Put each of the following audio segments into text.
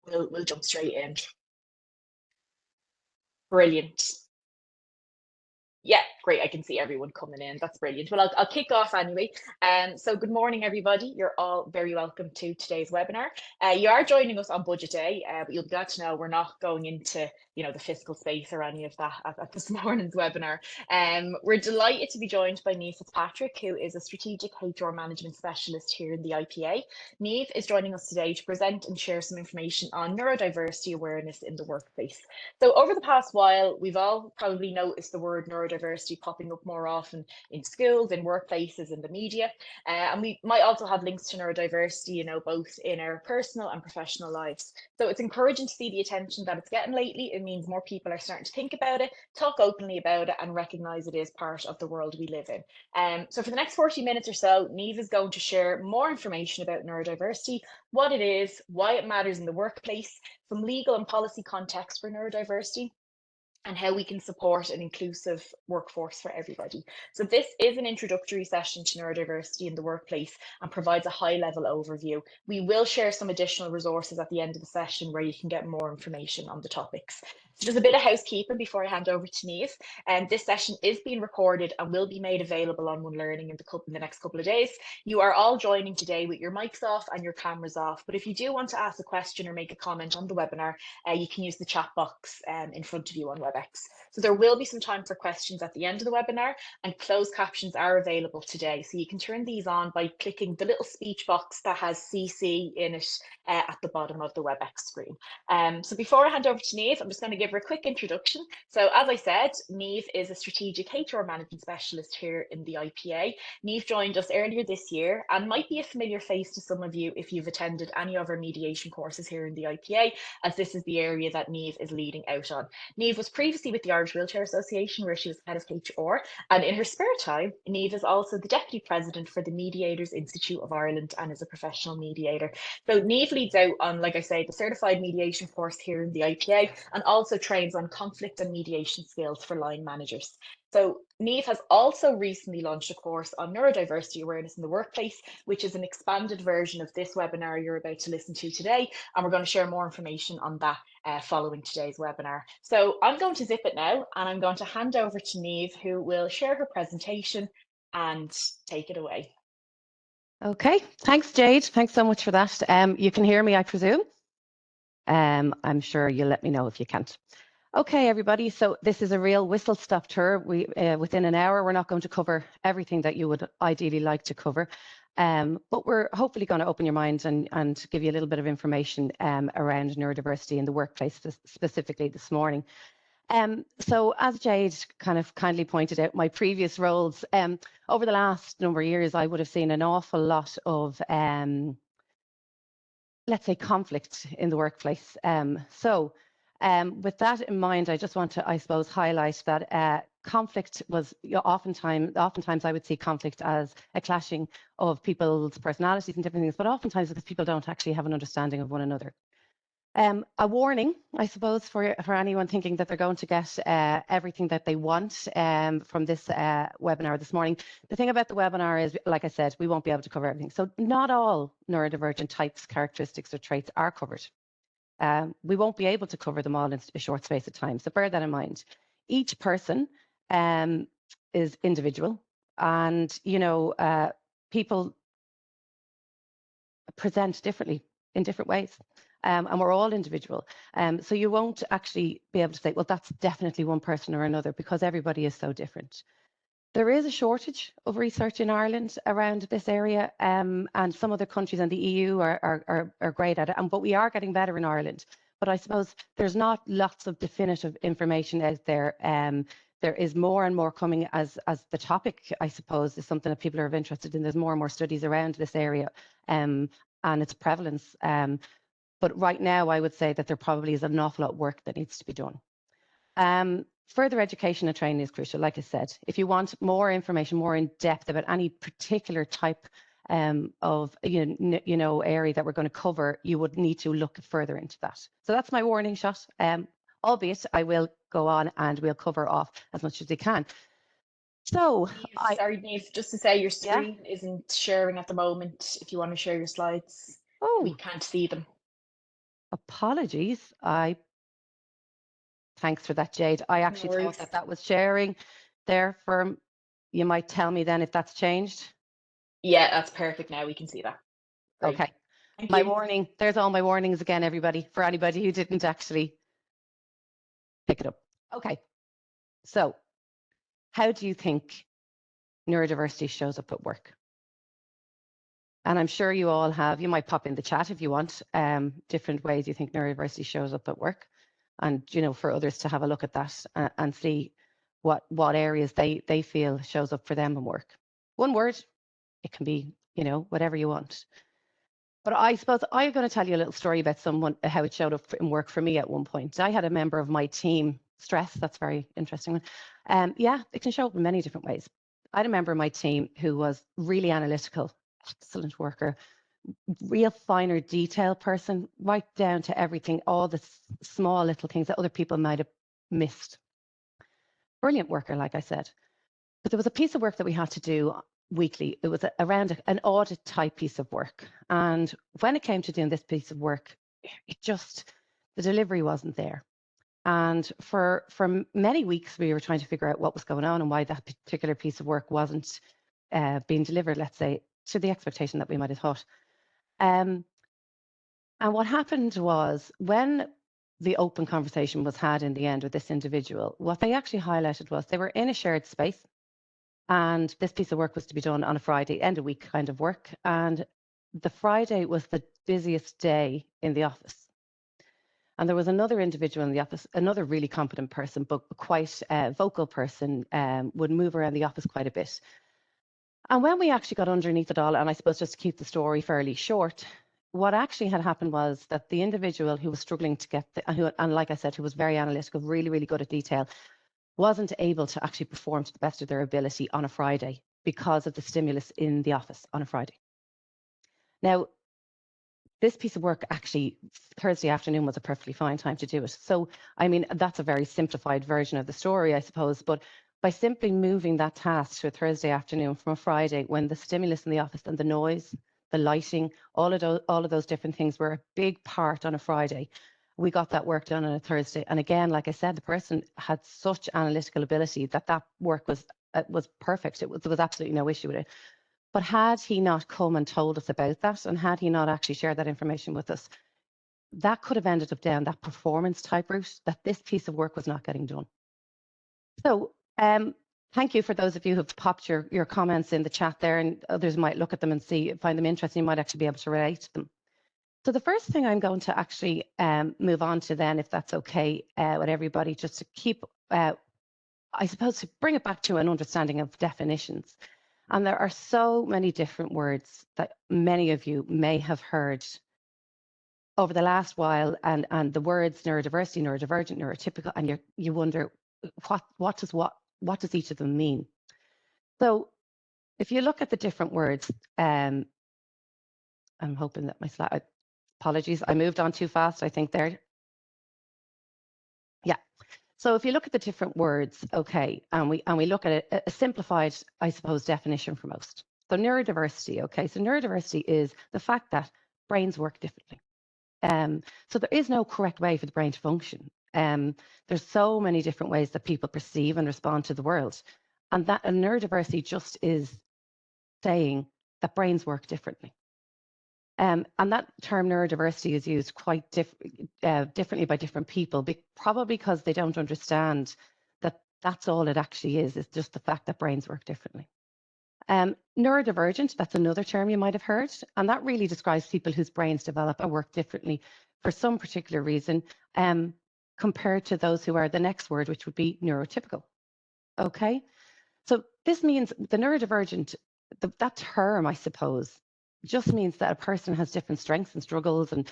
we'll jump straight in. Brilliant. Yeah, great. I can see everyone coming in. That's brilliant. Well, I'll kick off anyway. So good morning, everybody. You're all very welcome to today's webinar. You are joining us on Budget Day, but you'll be glad to know we're not going into, the fiscal space or any of that at this morning's webinar. We're delighted to be joined by Niamh Fitzpatrick, who is a strategic HR management specialist here in the IPA. Niamh is joining us today to present and share some information on neurodiversity awareness in the workplace. So over the past while, we've all probably noticed the word neurodiversity popping up more often in schools, in workplaces, in the media. And we might also have links to neurodiversity, both in our personal and professional lives. So it's encouraging to see the attention that it's getting lately. It means more people are starting to think about it, talk openly about it, and recognise it is part of the world we live in. So for the next 40 minutes or so, Niamh is going to share more information about neurodiversity, what it is, why it matters in the workplace, some legal and policy context for neurodiversity, and how we can support an inclusive workforce for everybody. So this is an introductory session to neurodiversity in the workplace and provides a high-level overview. We will share some additional resources at the end of the session where you can get more information on the topics. So just a bit of housekeeping before I hand over to Niamh. This session is being recorded and will be made available on One Learning in the next couple of days. You are all joining today with your mics off and your cameras off, but if you do want to ask a question or make a comment on the webinar, you can use the chat box in front of you on WebEx. So there will be some time for questions at the end of the webinar, and closed captions are available today. So you can turn these on by clicking the little speech box that has CC in it at the bottom of the WebEx screen. So before I hand over to Niamh, I'm just going to give her a quick introduction. So as I said, Niamh is a strategic HR management specialist here in the IPA. Niamh joined us earlier this year and might be a familiar face to some of you if you've attended any of our mediation courses here in the IPA, as this is the area that Niamh is leading out on. Niamh was previously with the Irish Wheelchair Association, where she was head of HR, and in her spare time, Niamh is also the deputy president for the Mediators Institute of Ireland and is a professional mediator. So Niamh leads out on, like I say, the certified mediation course here in the IPA, and also trains on conflict and mediation skills for line managers. So Niamh has also recently launched a course on neurodiversity awareness in the workplace, which is an expanded version of this webinar you're about to listen to today. And we're going to share more information on that following today's webinar. So I'm going to zip it now, and I'm going to hand over to Niamh, who will share her presentation and take it away. Okay, thanks Jade. Thanks so much for that. You can hear me, I presume. I'm sure you'll let me know if you can't. Okay, everybody, so this is a real whistle-stop tour. Within an hour, we're not going to cover everything that you would ideally like to cover, but we're hopefully going to open your minds and give you a little bit of information around neurodiversity in the workplace, specifically this morning. So as Jade kind of kindly pointed out, my previous roles, over the last number of years, I would have seen an awful lot of, let's say, conflict in the workplace. With that in mind, I just want to, I suppose, highlight that conflict was oftentimes I would see conflict as a clashing of people's personalities and different things, but oftentimes because people don't actually have an understanding of one another. A warning, I suppose, for anyone thinking that they're going to get everything that they want from this webinar this morning. The thing about the webinar is, like I said, we won't be able to cover everything. So not all neurodivergent types, characteristics, or traits are covered. We won't be able to cover them all in a short space of time. So bear that in mind. Each person is individual, and people present differently in different ways. And we're all individual. So you won't actually be able to say, well, that's definitely one person or another, because everybody is so different. There is a shortage of research in Ireland around this area, and some other countries in the EU are great at it, but we are getting better in Ireland. But I suppose there's not lots of definitive information out there. There is more and more coming as the topic, I suppose, is something that people are interested in. There's more and more studies around this area and its prevalence. But right now, I would say that there probably is an awful lot of work that needs to be done. Further education and training is crucial. Like I said, if you want more information, more in depth about any particular type of area that we're going to cover, you would need to look further into that. So that's my warning shot. Albeit I will go on and we'll cover off as much as we can. So sorry, Niamh, just to say your screen isn't sharing at the moment. If you want to share your slides, we can't see them. apologies. Thanks for that, Jade. I actually No thought that was sharing there for, you might tell me then if that's changed. Yeah, that's perfect now. We can see that. Great. Okay. Thank My you. warning, there's all my warnings again, everybody, for anybody who didn't actually pick it up. Okay. So how do you think neurodiversity shows up at work? And I'm sure you all have, you might pop in the chat if you want, different ways you think neurodiversity shows up at work. And, for others to have a look at that and see what areas they feel shows up for them in work. One word, it can be, whatever you want. But I suppose I'm going to tell you a little story about how it showed up in work for me at one point. I had a member of my team, stress, that's a very interesting one. Yeah, it can show up in many different ways. I had a member of my team who was really analytical, excellent worker, real finer detail person, right down to everything, all the small little things that other people might have missed. Brilliant worker, like I said. But there was a piece of work that we had to do weekly. It was around an audit type piece of work. And when it came to doing this piece of work, the delivery wasn't there. And for many weeks, we were trying to figure out what was going on and why that particular piece of work wasn't being delivered, let's say, to the expectation that we might have thought. And what happened was, when the open conversation was had in the end with this individual, what they actually highlighted was they were in a shared space, and this piece of work was to be done on a Friday, end of week kind of work. And the Friday was the busiest day in the office. And there was another individual in the office, another really competent person, but quite a vocal person, would move around the office quite a bit. And when we actually got underneath it all, and I suppose just to keep the story fairly short, what actually had happened was that the individual who was struggling to get, and like I said, who was very analytical, really, really good at detail, wasn't able to actually perform to the best of their ability on a Friday because of the stimulus in the office on a Friday. Now, this piece of work, actually, Thursday afternoon was a perfectly fine time to do it. So, I mean, that's a very simplified version of the story, I suppose. But by simply moving that task to a Thursday afternoon from a Friday, when the stimulus in the office and the noise, the lighting, all of those different things were a big part on a Friday, we got that work done on a Thursday. And again, like I said, the person had such analytical ability that work was perfect. There was absolutely no issue with it. But had he not come and told us about that, and had he not actually shared that information with us, that could have ended up down that performance type route, that this piece of work was not getting done. So thank you for those of you who have popped your comments in the chat there, and others might look at them and find them interesting. You might actually be able to relate to them. So the first thing I'm going to actually move on to then, if that's okay with everybody, just to keep, I suppose, to bring it back to an understanding of definitions. And there are so many different words that many of you may have heard over the last while, and the words neurodiversity, neurodivergent, neurotypical, and you wonder what does each of them mean? So if you look at the different words, I'm hoping that my slide, apologies, I moved on too fast, I think there. Yeah. So if you look at the different words, okay, and we look at a simplified, I suppose, definition for most. So neurodiversity, okay, so neurodiversity is the fact that brains work differently. So there is no correct way for the brain to function. There's so many different ways that people perceive and respond to the world. And that neurodiversity just is saying that brains work differently. And that term neurodiversity is used quite differently by different people, probably because they don't understand that that's all it actually is just the fact that brains work differently. Neurodivergent, that's another term you might have heard, and that really describes people whose brains develop and work differently for some particular reason, compared to those who are the next word, which would be neurotypical. Okay, so this means the neurodivergent, that term, I suppose, just means that a person has different strengths and struggles and,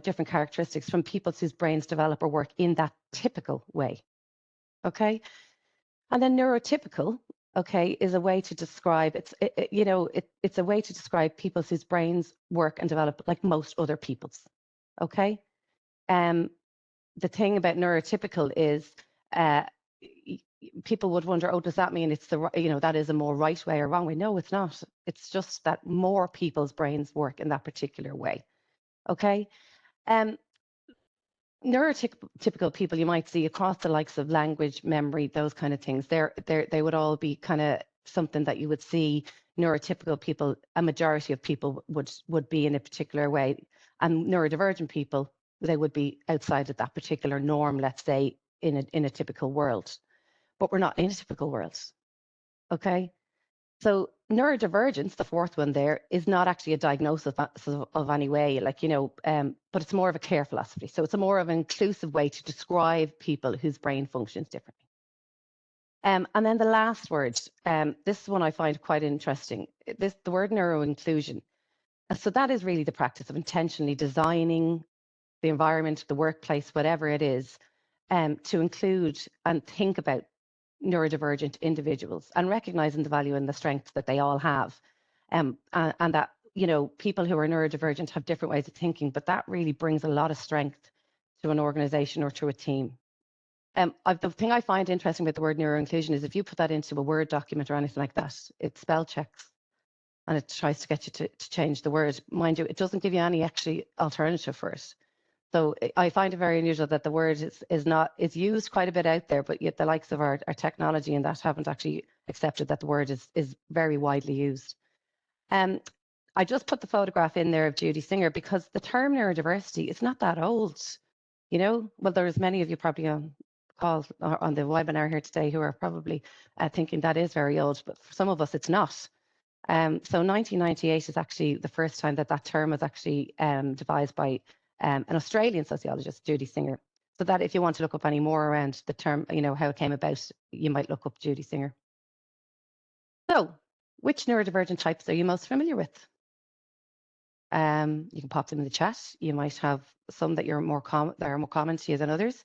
different characteristics from people whose brains develop or work in that typical way. Okay, and then neurotypical, okay, is a way to describe it's a way to describe people whose brains work and develop like most other people's. Okay, the thing about neurotypical is people would wonder, oh, does that mean it's that is a more right way or wrong way? No, it's not. It's just that more people's brains work in that particular way. Okay. neurotypical people you might see across the likes of language, memory, those kind of things, they would all be kind of something that you would see. Neurotypical people, a majority of people would be in a particular way, and neurodivergent people, they would be outside of that particular norm, let's say, in a typical world. But we're not in a typical world, okay? So neurodivergence, the fourth one there, is not actually a diagnosis of any way, like, you know, but it's more of a care philosophy. So it's a more of an inclusive way to describe people whose brain functions differently. And then the last word, this one I find quite interesting, the word neuroinclusion. So that is really the practice of intentionally designing the environment, the workplace, whatever it is, to include and think about neurodivergent individuals and recognizing the value and the strengths that they all have. And that, you know, people who are neurodivergent have different ways of thinking, but that really brings a lot of strength to an organization or to a team. The thing I find interesting with the word neuroinclusion is if you put that into a Word document or anything like that, it spell checks and it tries to get you to change the word. Mind you, it doesn't give you any actually alternative for it. So I find it very unusual that the word is used quite a bit out there, but yet the likes of our technology and that haven't actually accepted that the word is very widely used. I just put the photograph in there of Judy Singer because the term neurodiversity is not that old, you know. Well, there's many of you probably on call or on the webinar here today who are probably thinking that is very old, but for some of us it's not. So 1998 is actually the first time that term was actually devised by an Australian sociologist, Judy Singer. So that if you want to look up any more around the term, you know, how it came about, you might look up Judy Singer. So which neurodivergent types are you most familiar with? You can pop them in the chat. You might have some that are more common to you than others.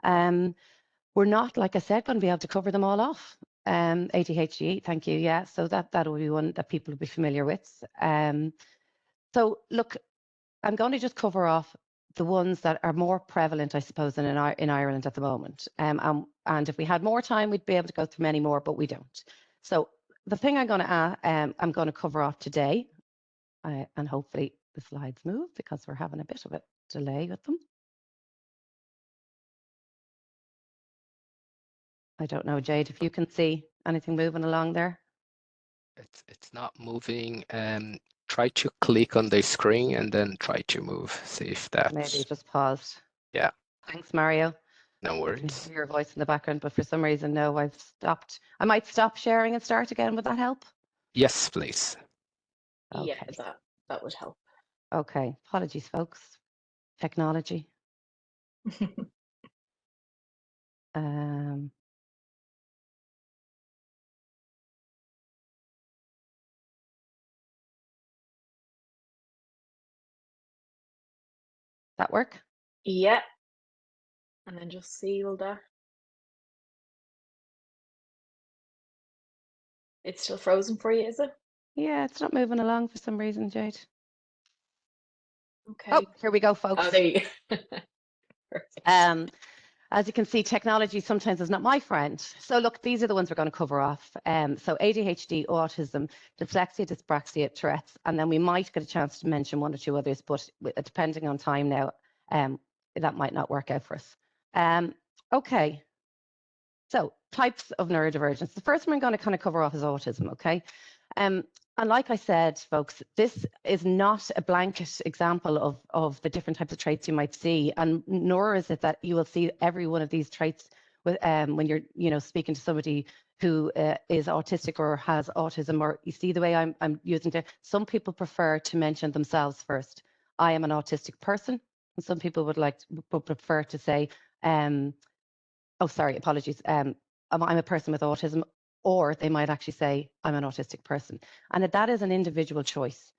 We're not, like I said, going to be able to cover them all off. ADHD, thank you. Yeah, so that will be one that people will be familiar with. So look, I'm going to just cover off the ones that are more prevalent, I suppose, in Ireland at the moment. And if we had more time, we'd be able to go through many more, but we don't. So the thing I'm going to cover off today, and hopefully the slides move because we're having a bit of a delay with them. I don't know, Jade, if you can see anything moving along there. It's not moving. Try to click on the screen and then try to move. See if that's maybe it just paused. Yeah. Thanks, Mario. No worries. I can hear your voice in the background, but for some reason, no, I've stopped. I might stop sharing and start again. Would that help? Yes, please. Okay. Yeah, that would help. Okay. Apologies, folks. Technology. That work? Yeah. And then just seal that. It's still frozen for you, is it? Yeah, it's not moving along for some reason, Jade. Okay. Oh, here we go, folks. Oh, there you go. Perfect. As you can see, technology sometimes is not my friend. So look, these are the ones we're going to cover off. So ADHD, autism, dyslexia, dyspraxia, Tourette's, and then we might get a chance to mention one or two others, but depending on time now, that might not work out for us. Okay, so types of neurodivergence. The first one I'm going to kind of cover off is autism, okay? And like I said, folks, this is not a blanket example of the different types of traits you might see, and nor is it that you will see every one of these traits with, when you're, you know, speaking to somebody who is autistic or has autism, or you see the way I'm using it. Some people prefer to mention themselves first. I am an autistic person, and some people would prefer to say, oh, sorry, apologies. I'm a person with autism. Or they might actually say, I'm an autistic person. And that is an individual choice.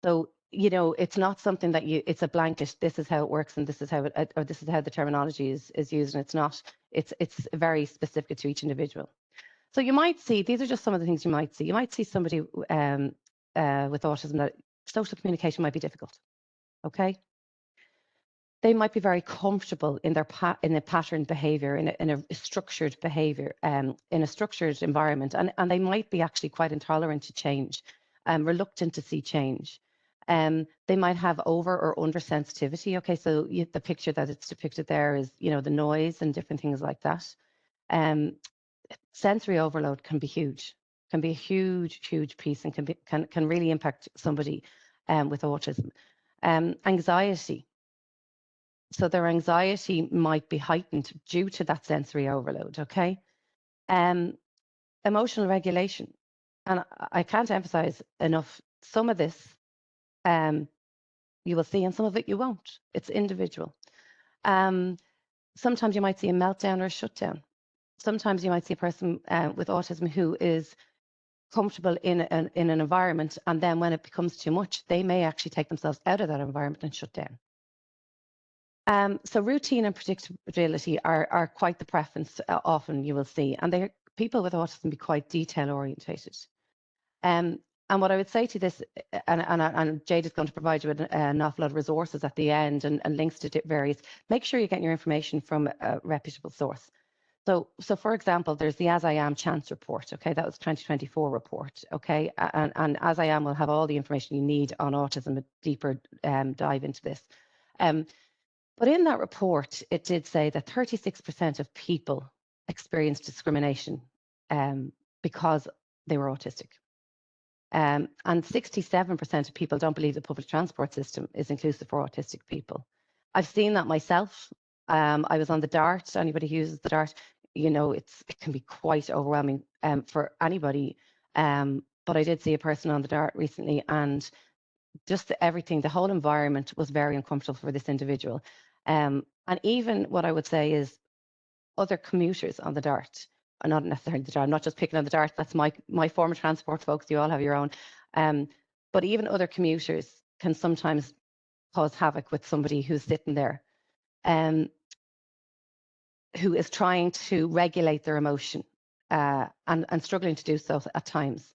So, you know, it's not something that it's a blanket, this is how it works and this is how or this is how the terminology is used. And it's not, it's very specific to each individual. So you might see, these are just some of the things you might see. You might see somebody with autism that social communication might be difficult, okay? They might be very comfortable in their patterned behavior, in a structured behavior, in a structured environment, and they might be actually quite intolerant to change, reluctant to see change. They might have over or under sensitivity. Okay, so the picture that it's depicted there is, the noise and different things like that. Sensory overload can be huge, can be a huge piece, and can really impact somebody with autism. Anxiety. So their anxiety might be heightened due to that sensory overload. Okay. Emotional regulation, and I can't emphasize enough. Some of this you will see, and some of it you won't. It's individual. Sometimes you might see a meltdown or a shutdown. Sometimes you might see a person with autism who is comfortable in an environment, and then when it becomes too much, they may actually take themselves out of that environment and shut down. So routine and predictability are quite the preference often you will see, and people with autism be quite detail orientated. And what I would say to this, and Jade is going to provide you with an awful lot of resources at the end and links to various, make sure you get your information from a reputable source. So for example, there's the As I Am Chance report. Okay, that was 2024 report. Okay, and As I Am will have all the information you need on autism, a deeper dive into this. But in that report, it did say that 36% of people experienced discrimination because they were autistic. And 67% of people don't believe the public transport system is inclusive for autistic people. I've seen that myself. I was on the DART. Anybody who uses the DART, it can be quite overwhelming for anybody. But I did see a person on the DART recently, and just everything, the whole environment was very uncomfortable for this individual. And even what I would say is other commuters on the DART, or not necessarily the DART, I'm not just picking on the DART, that's my form of transport, folks, you all have your own. But even other commuters can sometimes cause havoc with somebody who's sitting there, who is trying to regulate their emotion and struggling to do so at times.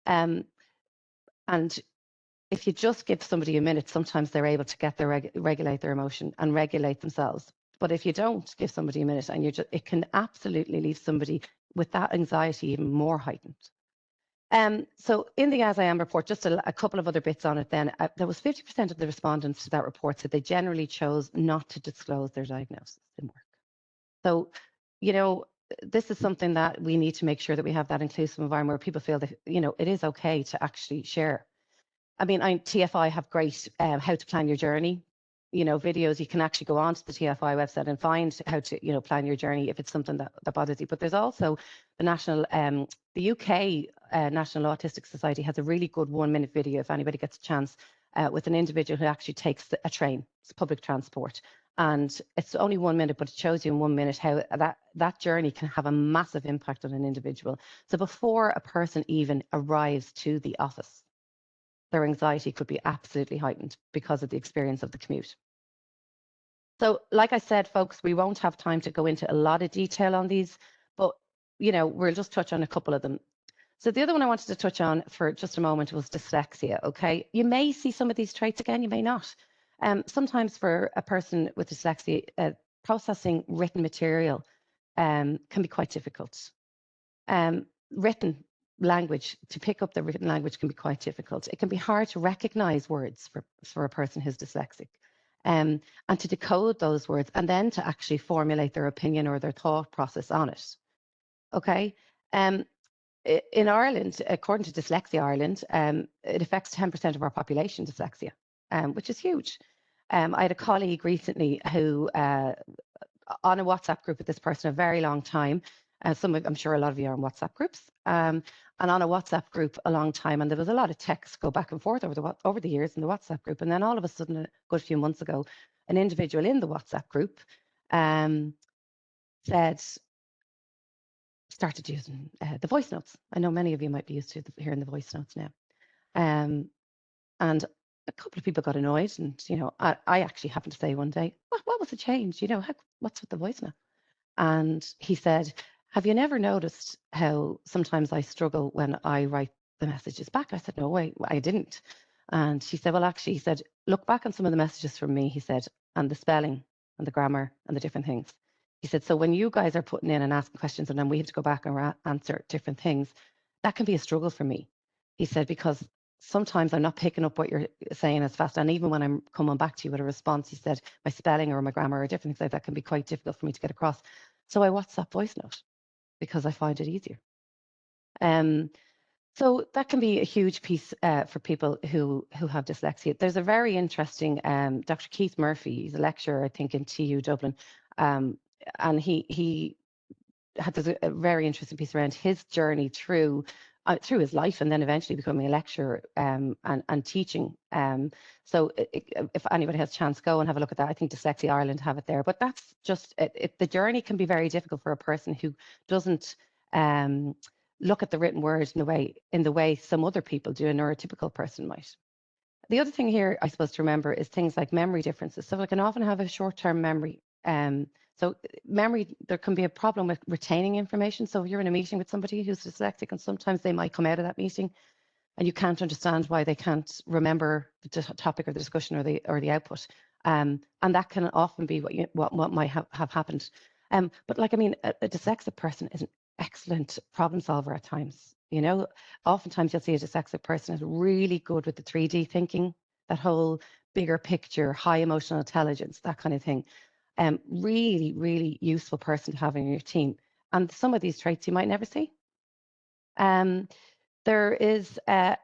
And if you just give somebody a minute, sometimes they're able to get regulate their emotion and regulate themselves. But if you don't give somebody a minute, and it can absolutely leave somebody with that anxiety even more heightened. So in the As I Am report, just a couple of other bits on it then, there was 50% of the respondents to that report said they generally chose not to disclose their diagnosis in work. So, this is something that we need to make sure that we have that inclusive environment where people feel that, it is okay to actually share. I mean, TFI have great how to plan your journey, videos. You can actually go onto the TFI website and find how to, plan your journey if it's something that bothers you. But there's also the UK National Autistic Society has a really good 1-minute video if anybody gets a chance with an individual who actually takes a train, it's public transport. And it's only 1 minute, but it shows you in 1 minute how that journey can have a massive impact on an individual. So before a person even arrives to the office, their anxiety could be absolutely heightened because of the experience of the commute. So like I said, folks, we won't have time to go into a lot of detail on these, but we'll just touch on a couple of them. So the other one I wanted to touch on for just a moment was dyslexia. Okay, you may see some of these traits again, you may not. Sometimes for a person with dyslexia, processing written material can be quite difficult. Written language, to pick up the written language can be quite difficult. It can be hard to recognize words for a person who's dyslexic, and to decode those words and then to actually formulate their opinion or their thought process on it. Okay. In Ireland, according to Dyslexia Ireland, it affects 10% of our population, dyslexia, which is huge. I had a colleague recently who, on a WhatsApp group with this person a very long time, I'm sure a lot of you are on WhatsApp groups, and on a WhatsApp group a long time, and there was a lot of texts go back and forth over the years in the WhatsApp group, and then all of a sudden, a good few months ago, an individual in the WhatsApp group started using the voice notes. I know many of you might be used to hearing the voice notes now. And a couple of people got annoyed, and I actually happened to say one day, what was the change? What's with the voice note? And he said, have you never noticed how sometimes I struggle when I write the messages back? I said, no, I didn't. And she said, well, actually, he said, look back on some of the messages from me, he said, and the spelling and the grammar and the different things. He said, so when you guys are putting in and asking questions and then we have to go back and answer different things, that can be a struggle for me. He said, because sometimes I'm not picking up what you're saying as fast. And even when I'm coming back to you with a response, you said my spelling or my grammar or different things like that can be quite difficult for me to get across. So I WhatsApp voice note because I find it easier. So that can be a huge piece for people who have dyslexia. There's a very interesting Dr. Keith Murphy. He's a lecturer, I think, in TU Dublin, and he had a very interesting piece around his journey through his life and then eventually becoming a lecturer and teaching. So if anybody has a chance, go and have a look at that. I think Dyslexia Ireland have it there. But that's just the journey can be very difficult for a person who doesn't look at the written word in the way some other people do, a neurotypical person might. The other thing here, I suppose, to remember is things like memory differences. So I can often have a short-term memory. So memory, there can be a problem with retaining information. So if you're in a meeting with somebody who's dyslexic, and sometimes they might come out of that meeting and you can't understand why they can't remember the topic or the discussion or the output. And that can often be what might have happened. But like, I mean, a dyslexic person is an excellent problem solver at times. You know, oftentimes you'll see a dyslexic person is really good with the 3D thinking, that whole bigger picture, high emotional intelligence, that kind of thing. Really, really useful person to have in your team. And some of these traits you might never see. There is a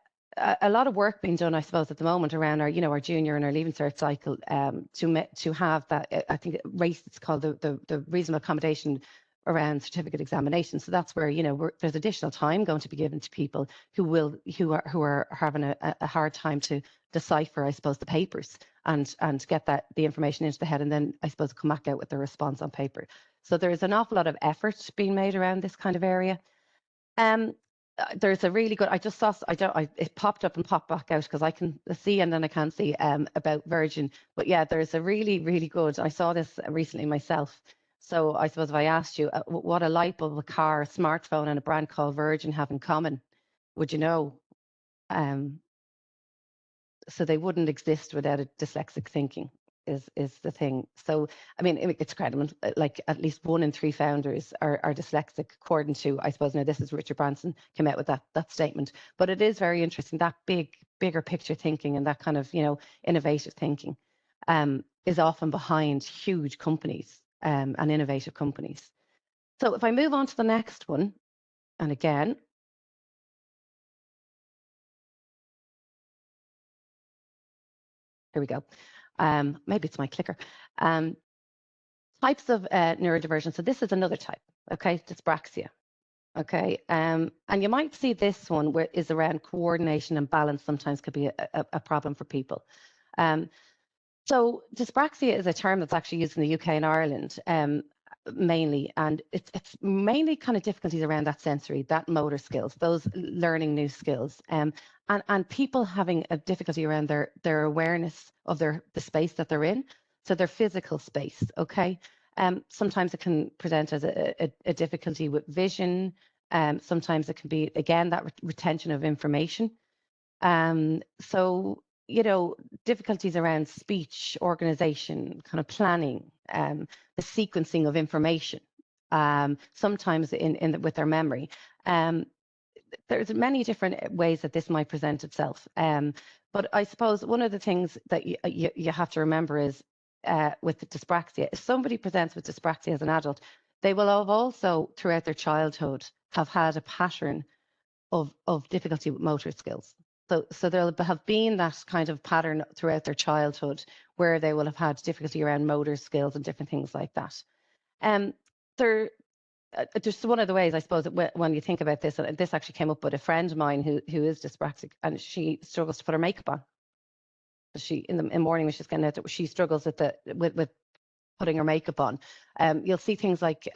lot of work being done, I suppose, at the moment around our junior and our leaving cert cycle to have that. I think race, it's called the reasonable accommodation around certificate examination. So that's where there's additional time going to be given to people who are having a hard time to decipher, I suppose, the papers and get the information into the head, and then I suppose come back out with the response on paper. So there's an awful lot of effort being made around this kind of area. There's a really good, I just saw, it popped up and popped back out because I can see and then I can't see about Virgin. But yeah, there's a really, really good, I saw this recently myself. So I suppose if I asked you what a light bulb, a car, a smartphone and a brand called Virgin have in common, would you know? So they wouldn't exist without a dyslexic thinking is the thing. So, I mean, it's credible, like at least 1 in 3 founders are dyslexic, according to, I suppose, now this is Richard Branson came out with that statement, but it is very interesting, that bigger picture thinking and that kind of, innovative thinking is often behind huge companies and innovative companies. So if I move on to the next one, and again, here we go. Maybe it's my clicker. Types of neurodivergent. So this is another type, okay, dyspraxia. Okay, and you might see this one where is around coordination and balance sometimes could be a problem for people. So dyspraxia is a term that's actually used in the UK and Ireland mainly, and it's mainly kind of difficulties around that sensory, that motor skills, those learning new skills, and people having a difficulty around their awareness of the space that they're in, so their physical space. Okay, sometimes it can present as a difficulty with vision. Sometimes it can be again that retention of information. So difficulties around speech, organization, kind of planning, the sequencing of information, sometimes with their memory. There's many different ways that this might present itself. But I suppose one of the things that you have to remember is with the dyspraxia, if somebody presents with dyspraxia as an adult, they will have also throughout their childhood have had a pattern of difficulty with motor skills. So there'll have been that kind of pattern throughout their childhood where they will have had difficulty around motor skills and different things like that. There's one of the ways, I suppose, that when you think about this, and this actually came up with a friend of mine who is dyspraxic, and she struggles to put her makeup on. She in the morning when she's getting out, she struggles with putting her makeup on. You'll see things like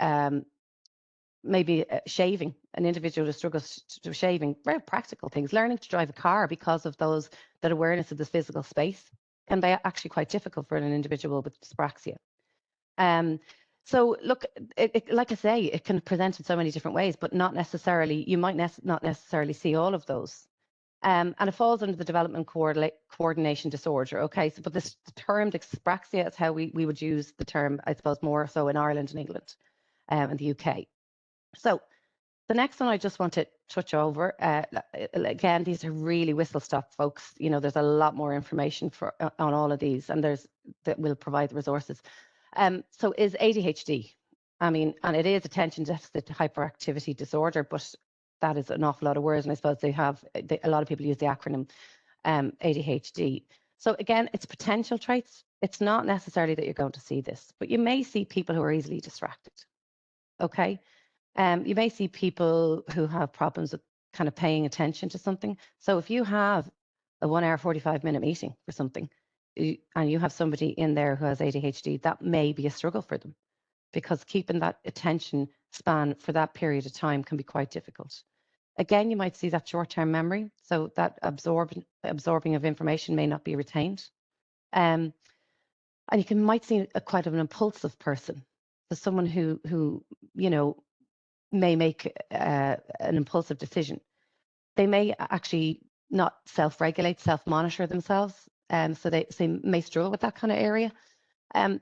maybe shaving, an individual who struggles to shaving, very practical things, learning to drive a car because of that awareness of the physical space can be actually quite difficult for an individual with dyspraxia. So look, like I say, it can present in so many different ways, but not necessarily, you might not necessarily see all of those. And it falls under the development coordination disorder. Okay, so but the term dyspraxia is how we would use the term, I suppose, more so in Ireland and England and the UK. So The next one I just want to touch over, again, these are really whistle-stop, folks. You know, there's a lot more information on all of these, and that will provide the resources. So is ADHD? I mean, and it is attention deficit hyperactivity disorder, but that is an awful lot of words, and I suppose a lot of people use the acronym ADHD. So again, it's potential traits. It's not necessarily that you're going to see this, but you may see people who are easily distracted. Okay. You may see people who have problems with kind of paying attention to something. So if you have a 1 hour, 45-minute meeting for something, and you have somebody in there who has ADHD, that may be a struggle for them, because keeping that attention span for that period of time can be quite difficult. Again, you might see that short-term memory, so that absorbing of information may not be retained. And you might see quite an impulsive person, so someone who you know, may make an impulsive decision. They may actually not self-regulate, self-monitor themselves, so they may struggle with that kind of area. And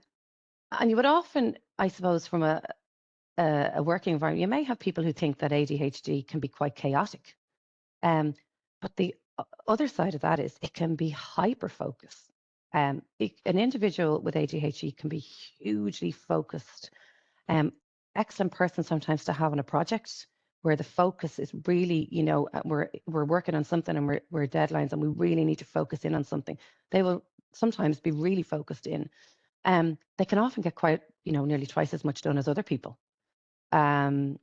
you would often, I suppose, from a working environment, you may have people who think that ADHD can be quite chaotic. But the other side of that is it can be hyper-focused. An individual with ADHD can be hugely focused. Excellent person sometimes to have on a project where the focus is really, you know, we're working on something and we're deadlines and we really need to focus in on something. They will sometimes be really focused in. They can often get quite, you know, nearly twice as much done as other people. And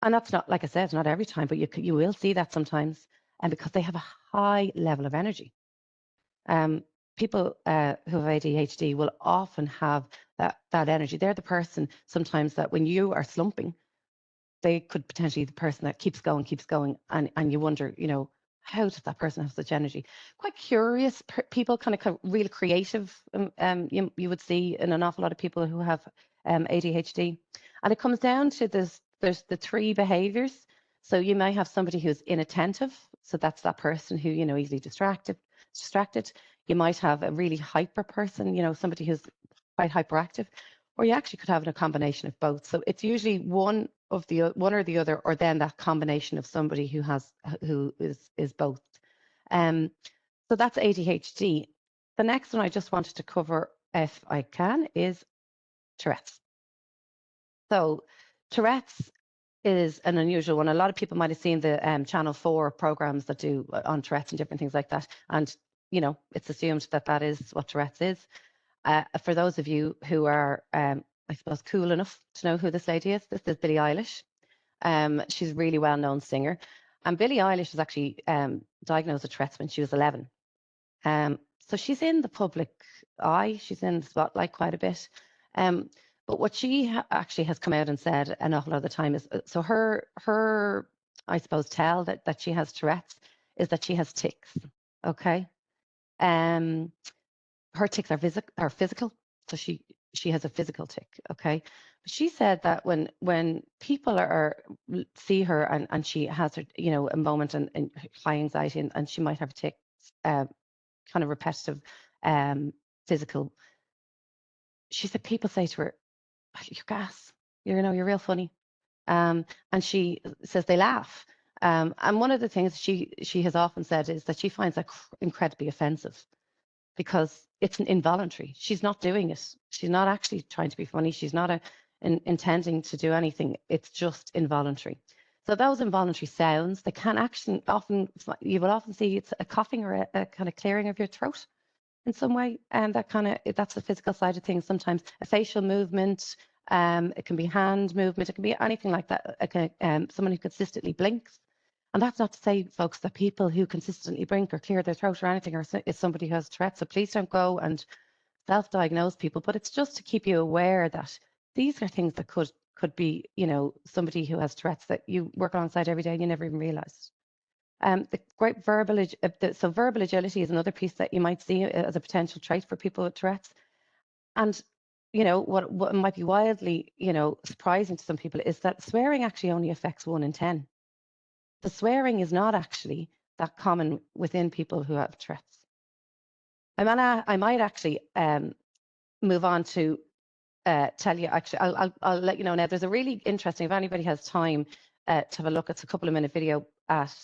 that's not, like I said, not every time, but you will see that sometimes, and because they have a high level of energy. People who have ADHD will often have that energy. They're the person sometimes that when you are slumping, they could potentially be the person that keeps going, and you wonder, you know, how does that person have such energy? Quite curious people, kind of real creative. You would see in an awful lot of people who have ADHD, and it comes down to there's the 3 behaviors. So you may have somebody who's inattentive, so that's that person who, you know, easily distracted. You might have a really hyper person, you know, somebody who's quite hyperactive, or you actually could have a combination of both. So it's usually one or the other, or then that combination of somebody who is both. So that's ADHD. The next one I just wanted to cover, if I can, is Tourette's. So Tourette's is an unusual one. A lot of people might have seen the Channel 4 programs that do on Tourette's and different things like that. And, you know, it's assumed that that is what Tourette's is. For those of you who are, I suppose, cool enough to know who this lady is, this is Billie Eilish. She's a really well-known singer. And Billie Eilish was actually diagnosed with Tourette's when she was 11. So she's in the public eye. She's in the spotlight quite a bit. But what she actually has come out and said an awful lot of the time is, so her I suppose, tell that she has Tourette's is that she has tics. Okay. Her tics are physical, so she has a physical tic. Okay. But she said that when people see her and she has her, you know, a moment and high anxiety and she might have tics, kind of repetitive, physical. She said people say to her, "You're gas. You know, you're real funny," and she says they laugh. And one of the things she has often said is that she finds that incredibly offensive, because it's involuntary. She's not doing it. She's not actually trying to be funny. She's not intending to do anything. It's just involuntary. So those involuntary sounds, they can actually you will often see it's a coughing or a kind of clearing of your throat in some way, and that's the physical side of things. Sometimes a facial movement, it can be hand movement, it can be anything like that. Someone who consistently blinks. And that's not to say, folks, that people who consistently blink or clear their throat or anything is somebody who has Tourette's. So please don't go and self-diagnose people. But it's just to keep you aware that these are things that could be, you know, somebody who has Tourette's that you work alongside every day and you never even realised. The great verbal agility is another piece that you might see as a potential trait for people with Tourette's. And you know what might be wildly, you know, surprising to some people is that swearing actually only affects 1 in 10. The swearing is not actually that common within people who have Tourette's. I might actually move on to tell you. Actually, I'll let you know now. There's a really interesting. If anybody has time, to have a look at a couple of minute video at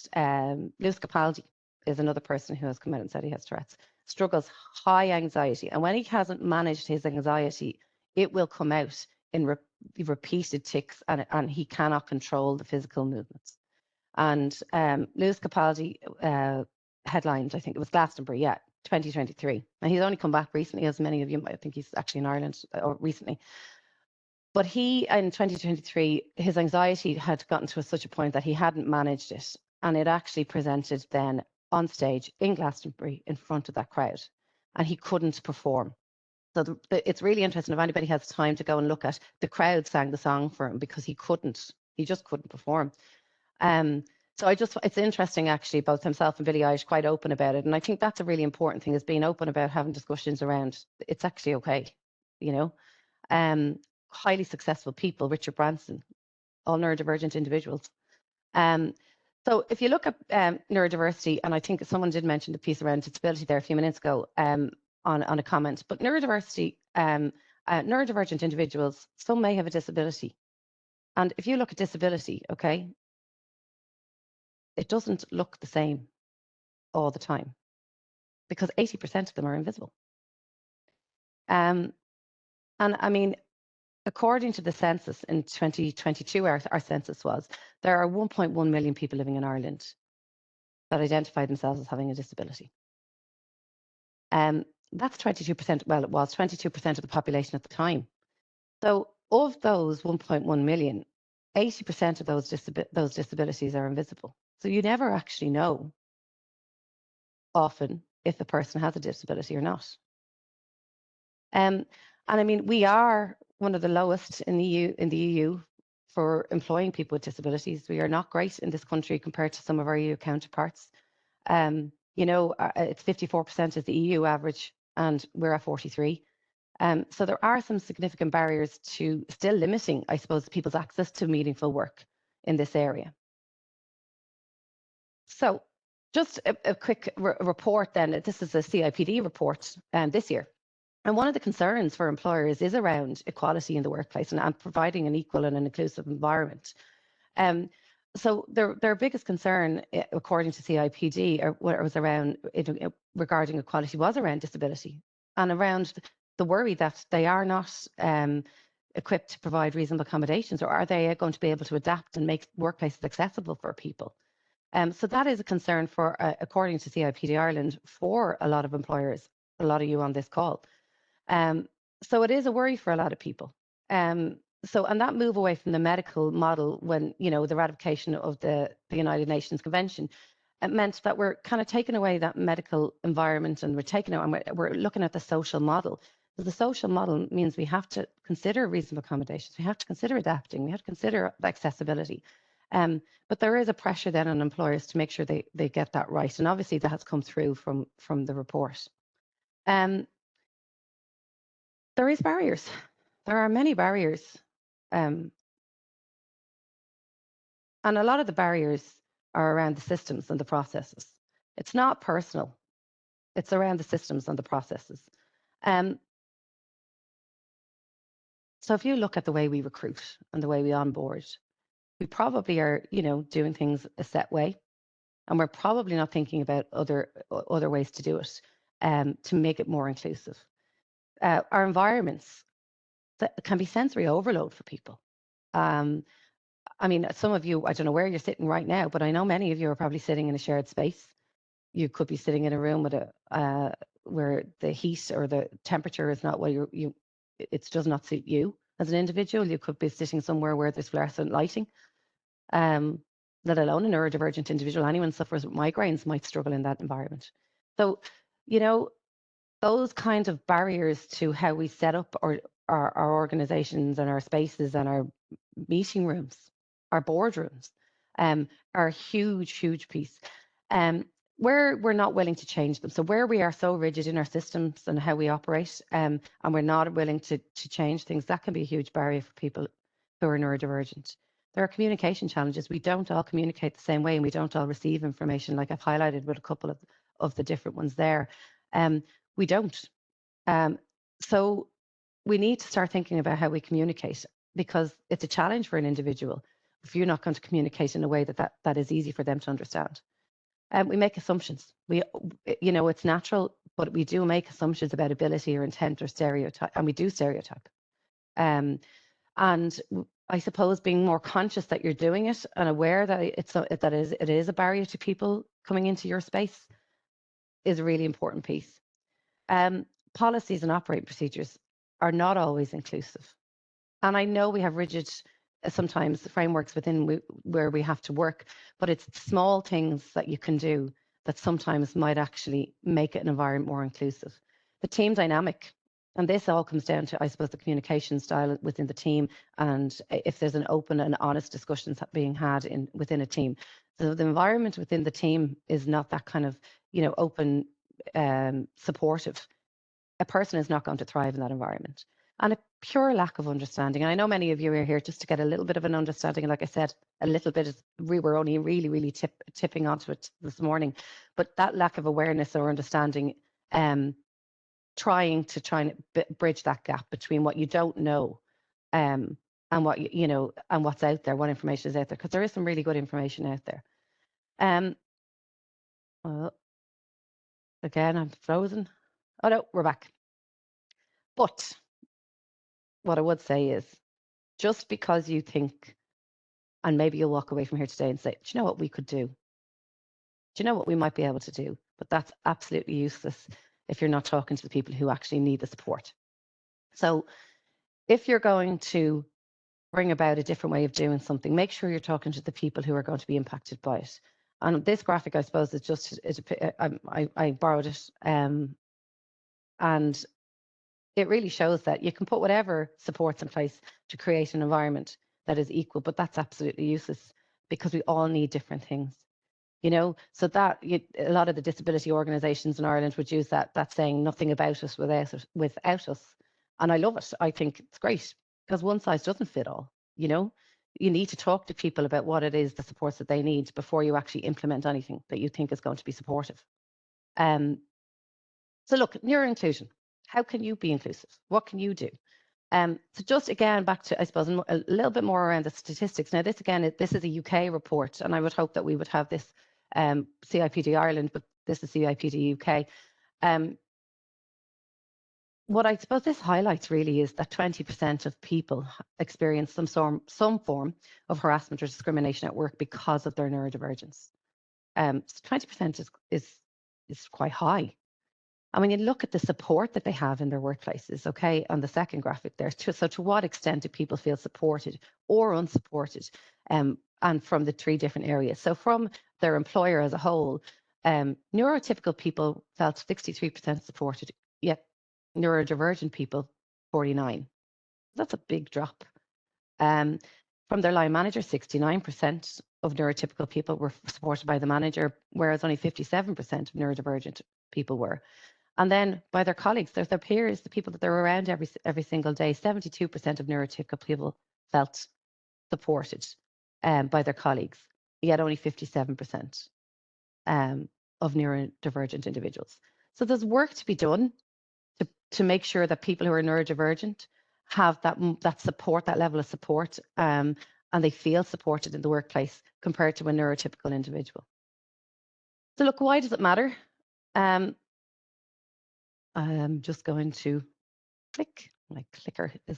Lewis Capaldi is another person who has come out and said he has Tourette's, struggles high anxiety. And when he hasn't managed his anxiety, it will come out in repeated tics, and he cannot control the physical movements. And Lewis Capaldi headlined, I think it was Glastonbury, 2023. And he's only come back recently, as many of you might think. He's actually in Ireland recently. But he, in 2023, his anxiety had gotten to such a point that he hadn't managed it. And it actually presented then on stage in Glastonbury in front of that crowd. And he couldn't perform. So it's really interesting if anybody has time to go and look at, the crowd sang the song for him because he just couldn't perform. So it's interesting actually, both himself and Billie Eilish quite open about it. And I think that's a really important thing, is being open about having discussions around it's actually okay, you know. Highly successful people, Richard Branson, all neurodivergent individuals. So if you look at neurodiversity, and I think someone did mention the piece around disability there a few minutes ago on a comment, but neurodiversity, neurodivergent individuals, some may have a disability. And if you look at disability, okay, it doesn't look the same all the time, because 80% of them are invisible. And I mean, according to the census in 2022, our census was, there are 1.1 million people living in Ireland that identify themselves as having a disability. That's 22%, well, it was 22% of the population at the time. So of those 1.1 million, 80% of those disabilities are invisible. So you never actually know often if a person has a disability or not. And I mean, we are one of the lowest in the EU for employing people with disabilities. We are not great in this country compared to some of our EU counterparts. You know, it's 54% is the EU average, and we're at 43%. So there are some significant barriers to still limiting, I suppose, people's access to meaningful work in this area. So just a quick report then. This is a CIPD report this year. And one of the concerns for employers is around equality in the workplace and providing an equal and an inclusive environment. So their biggest concern, according to CIPD, was around regarding equality, was around disability and around the worry that they are not equipped to provide reasonable accommodations, or are they going to be able to adapt and make workplaces accessible for people? So that is a concern for, according to CIPD Ireland, for a lot of employers, a lot of you on this call. So it is a worry for a lot of people. And that move away from the medical model, when, you know, the ratification of the United Nations Convention, it meant that we're kind of taking away that medical environment, and we're looking at the social model. So the social model means we have to consider reasonable accommodations, we have to consider adapting, we have to consider accessibility. But there is a pressure then on employers to make sure they get that right. And obviously that has come through from the report. There is barriers. There are many barriers. And a lot of the barriers are around the systems and the processes. It's not personal. It's around the systems and the processes. So if you look at the way we recruit and the way we onboard, we probably are, you know, doing things a set way, and we're probably not thinking about other ways to do it to make it more inclusive. Our environments that can be sensory overload for people. I mean, some of you, I don't know where you're sitting right now, but I know many of you are probably sitting in a shared space. You could be sitting in a room with where the heat or the temperature is not what it does not suit you as an individual. You could be sitting somewhere where there's fluorescent lighting. Let alone a neurodivergent individual. Anyone who suffers with migraines might struggle in that environment. So, you know, those kinds of barriers to how we set up our organizations and our spaces and our meeting rooms, our boardrooms, are a huge piece. Where we're not willing to change them. So where we are so rigid in our systems and how we operate, and we're not willing to change things, that can be a huge barrier for people who are neurodivergent. There are communication challenges. We don't all communicate the same way, and we don't all receive information, like I've highlighted with a couple of the different ones there. We don't. So we need to start thinking about how we communicate, because it's a challenge for an individual. if you're not going to communicate in a way that is easy for them to understand. We make assumptions. It's natural, but we do make assumptions about ability or intent or stereotype, and we do stereotype. And I suppose being more conscious that you're doing it and aware that it is a barrier to people coming into your space is a really important piece. Policies and operating procedures are not always inclusive. And I know we have rigid, sometimes frameworks within where we have to work, but it's small things that you can do that sometimes might actually make an environment more inclusive. The team dynamic, and this all comes down to, I suppose, the communication style within the team, and if there's an open and honest discussions being had within a team. So the environment within the team is not that kind of, open, supportive. A person is not going to thrive in that environment. And a pure lack of understanding. And I know many of you are here just to get a little bit of an understanding. And like I said, a little bit is, we were only really, really tipping onto it this morning. But that lack of awareness or understanding, trying to bridge that gap between what you don't know, and what and what's out there, what information is out there, because there is some really good information out there. Well, again, I'm frozen. Oh no, we're back. But what I would say is, just because you think, and maybe you'll walk away from here today and say, do you know what we could do? Do you know what we might be able to do? But that's absolutely useless if you're not talking to the people who actually need the support. So if you're going to bring about a different way of doing something, make sure you're talking to the people who are going to be impacted by it. And this graphic, I suppose, is just, I borrowed it, and it really shows that you can put whatever supports in place to create an environment that is equal, but that's absolutely useless because we all need different things. So that a lot of the disability organisations in Ireland would use that saying, nothing about us without us. And I love it. I think it's great because one size doesn't fit all. You need to talk to people about what it is, the supports that they need before you actually implement anything that you think is going to be supportive. So look, neuro-inclusion. How can you be inclusive? What can you do? So just again, back to, I suppose, a little bit more around the statistics. Now, this is a UK report, and I would hope that we would have this CIPD Ireland, but this is CIPD UK. What I suppose this highlights really is that 20% of people experience some form of harassment or discrimination at work because of their neurodivergence. So 20% is quite high. And when you look at the support that they have in their workplaces, okay, on the second graphic there, so to what extent do people feel supported or unsupported, and from the three different areas. So from their employer as a whole, neurotypical people felt 63% supported, yet neurodivergent people, 49%. That's a big drop. From their line manager, 69% of neurotypical people were supported by the manager, whereas only 57% of neurodivergent people were. And then by their colleagues, their peers, the people that they're around every single day, 72% of neurotypical people felt supported by their colleagues, yet only 57% of neurodivergent individuals. So there's work to be done to make sure that people who are neurodivergent have that support, that level of support, and they feel supported in the workplace compared to a neurotypical individual. So look, why does it matter? I'm just going to click. My clicker is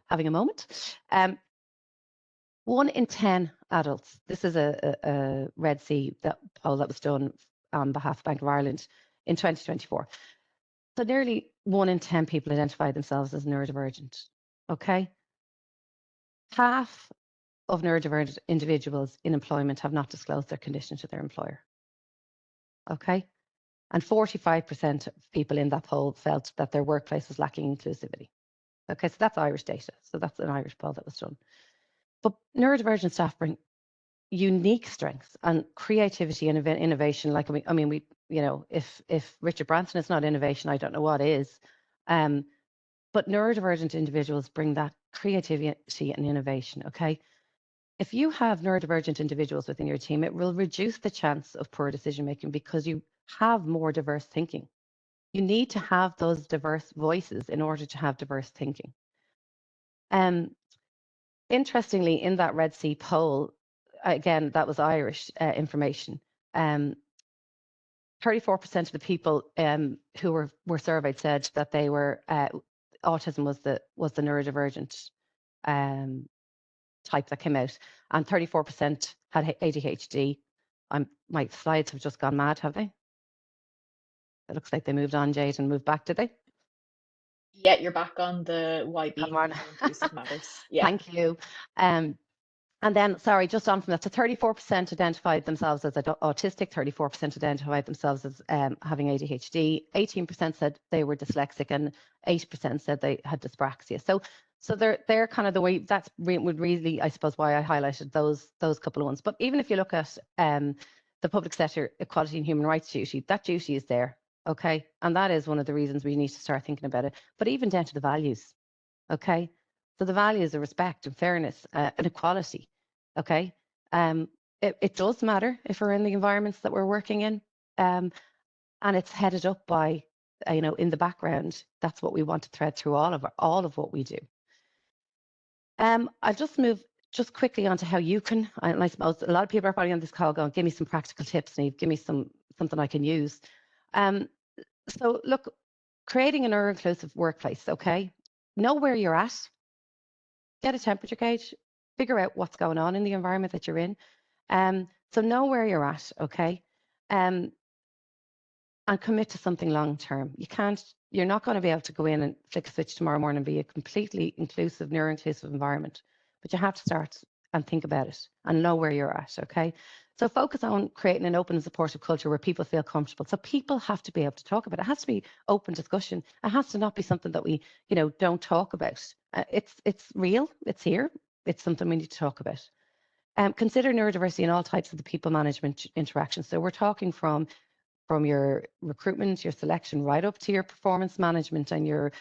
having a moment. 1 in 10 adults. This is a Red C poll that was done on behalf of Bank of Ireland in 2024. So nearly 1 in 10 people identify themselves as neurodivergent. Okay. Half of neurodivergent individuals in employment have not disclosed their condition to their employer. Okay. And 45% of people in that poll felt that their workplace was lacking inclusivity. Okay, so that's Irish data. So that's an Irish poll that was done. But neurodivergent staff bring unique strengths and creativity and innovation. Like, I mean, we, if Richard Branson is not innovation, I don't know what is. But neurodivergent individuals bring that creativity and innovation. Okay. If you have neurodivergent individuals within your team, it will reduce the chance of poor decision making because you have more diverse thinking. You need to have those diverse voices in order to have diverse thinking. interestingly, in that Red C poll, again, that was Irish information. 34% of the people who were surveyed said that they were autism was the neurodivergent type that came out, and 34% had ADHD. My slides have just gone mad, have they? It looks like they moved on, Jade, and moved back, did they? Yeah, you're back on the why being Come on. inclusive matters. Yeah. Thank you. And then, sorry, just on from that, so 34% identified themselves as autistic, 34% identified themselves as having ADHD, 18% said they were dyslexic, and 8% said they had dyspraxia. So they're kind of the way, would really, I suppose, why I highlighted those couple of ones. But even if you look at the public sector equality and human rights duty, that duty is there, okay? And that is one of the reasons we need to start thinking about it, but even down to the values, okay? So the values of respect and fairness and equality, okay? It does matter if we're in the environments that we're working in, and it's headed up by, in the background. That's what we want to thread through all of what we do. I'll just move just quickly on to how you can, and I suppose a lot of people are probably on this call going, give me some practical tips, Niamh, give me something I can use. So look, creating a neuro-inclusive workplace, okay? Know where you're at. Get a temperature gauge, figure out what's going on in the environment that you're in. So know where you're at, okay? And commit to something long term. You're not going to be able to go in and flick a switch tomorrow morning and be a completely inclusive, neuro-inclusive environment. But you have to start and think about it and know where you're at, okay? So focus on creating an open and supportive culture where people feel comfortable. So people have to be able to talk about it. It has to be open discussion. It has to not be something that we, don't talk about. It's real. It's here. It's something we need to talk about. Consider neurodiversity in all types of the people management interactions. So we're talking from your recruitment, your selection, right up to your performance management and your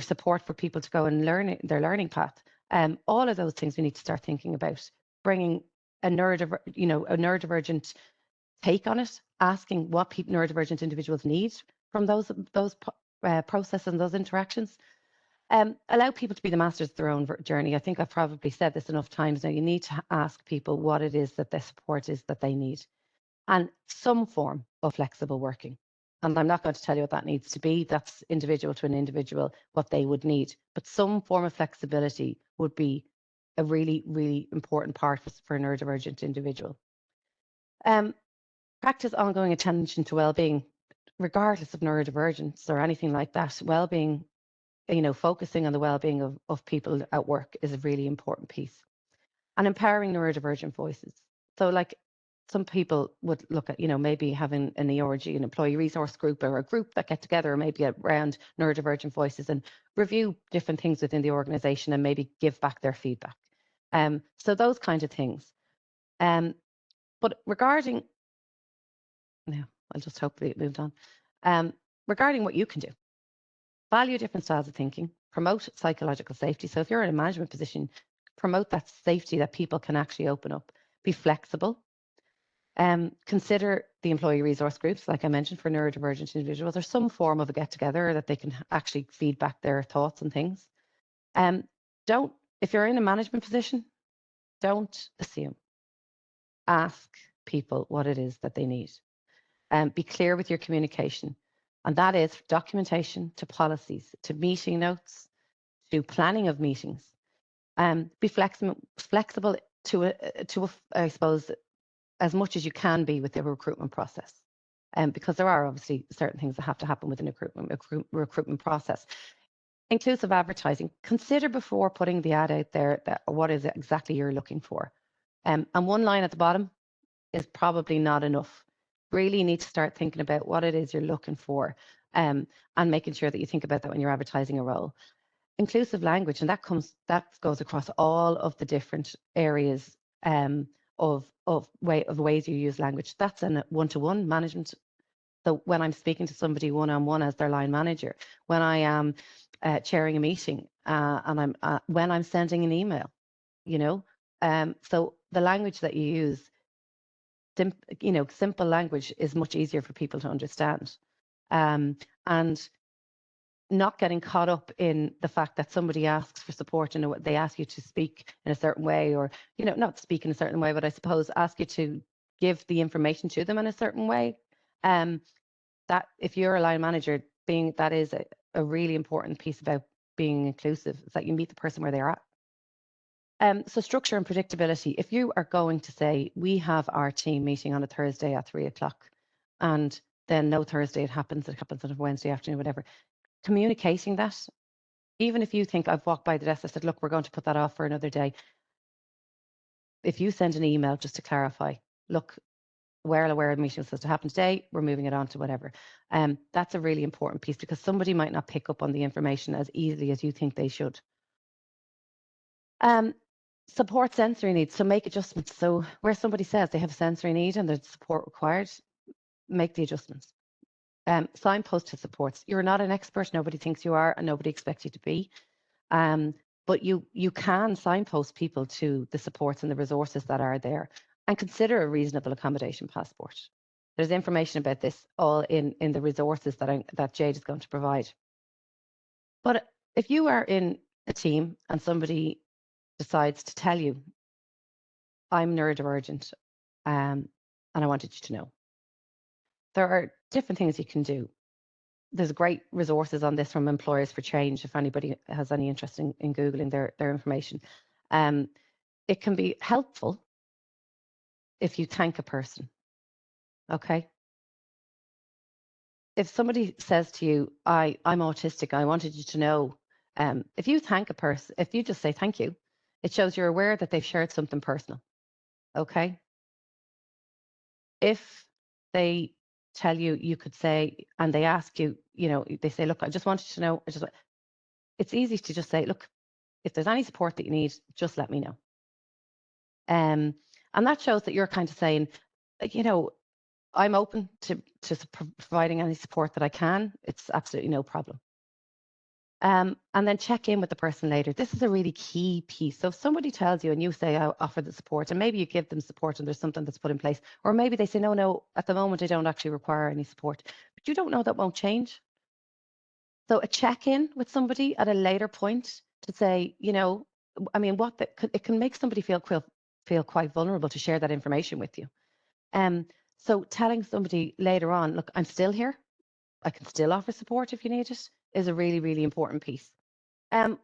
support for people to go and learn their learning path. All of those things we need to start thinking about, bringing a neurodivergent take on it, asking what neurodivergent individuals need from those processes and those interactions. Allow people to be the masters of their own journey. I think I've probably said this enough times now. You need to ask people what it is that their support is that they need, and some form of flexible working. And I'm not going to tell you what that needs to be. That's individual to an individual, what they would need. But some form of flexibility would be a really, really important part for a neurodivergent individual. Practice ongoing attention to well-being, regardless of neurodivergence or anything like that. Well-being, focusing on the well-being of people at work is a really important piece. And empowering neurodivergent voices. So like, some people would look at, maybe having an ERG, an employee resource group, or a group that get together, or maybe around neurodivergent voices and review different things within the organization and maybe give back their feedback. So those kinds of things. But regarding, now I'll just hopefully it moved on. Regarding what you can do, value different styles of thinking, promote psychological safety. So if you're in a management position, promote that safety that people can actually open up, be flexible. Consider the employee resource groups, like I mentioned, for neurodivergent individuals, or some form of a get-together that they can actually feed back their thoughts and things. If you're in a management position, don't assume. Ask people what it is that they need. Be clear with your communication. And that is documentation to policies, to meeting notes, to planning of meetings. Be flexible to I suppose, as much as you can be with the recruitment process, because there are obviously certain things that have to happen within a recruitment process. Inclusive advertising. Consider before putting the ad out there that what is it exactly you're looking for. And one line at the bottom is probably not enough. Really need to start thinking about what it is you're looking for, and making sure that you think about that when you're advertising a role. Inclusive language, and that goes across all of the different areas of ways you use language. That's in one-to-one management. So when I'm speaking to somebody one-on-one as their line manager, when I am chairing a meeting, and when I'm sending an email, so the language that you use, simple language is much easier for people to understand. And not getting caught up in the fact that somebody asks for support and they ask you to speak in a certain way, or, you know, not speak in a certain way, but I suppose ask you to give the information to them in a certain way. That if you're a line manager, that is a really important piece about being inclusive, is that you meet the person where they're at. So structure and predictability. If you are going to say, we have our team meeting on a Thursday at 3 o'clock, and then no Thursday it happens on a Wednesday afternoon, whatever, communicating that, even if you think, I've walked by the desk, I said, look, we're going to put that off for another day. If you send an email just to clarify, look, we're aware the meeting was supposed to happen today, we're moving it on to whatever. That's a really important piece, because somebody might not pick up on the information as easily as you think they should. Support sensory needs, so make adjustments. So where somebody says they have a sensory need and there's support required, make the adjustments. Signpost to supports. You're not an expert, nobody thinks you are, and nobody expects you to be. But you can signpost people to the supports and the resources that are there, and consider a reasonable accommodation passport. There's information about this all in the resources that Jade is going to provide. But if you are in a team and somebody decides to tell you, I'm neurodivergent, and I wanted you to know, there are different things you can do. There's great resources on this from Employers for Change, if anybody has any interest in Googling their information. It can be helpful if you thank a person, okay? If somebody says to you, I'm autistic, I wanted you to know, if you thank a person, if you just say thank you, it shows you're aware that they've shared something personal, okay? If they tell you, you could say, and they ask you, you know, they say, look, I just wanted to know, it's easy to just say, look, if there's any support that you need, just let me know. And that shows that you're kind of saying, you know, I'm open to providing any support that I can. It's absolutely no problem. And then check in with the person later. This is a really key piece. So if somebody tells you and you say, I offer the support, and maybe you give them support and there's something that's put in place, or maybe they say, no, at the moment I don't actually require any support, but you don't know, that won't change. So a check-in with somebody at a later point to say, you know, I mean, it can make somebody feel quite vulnerable to share that information with you. So telling somebody later on, look, I'm still here, I can still offer support if you need it, is a really, really important piece.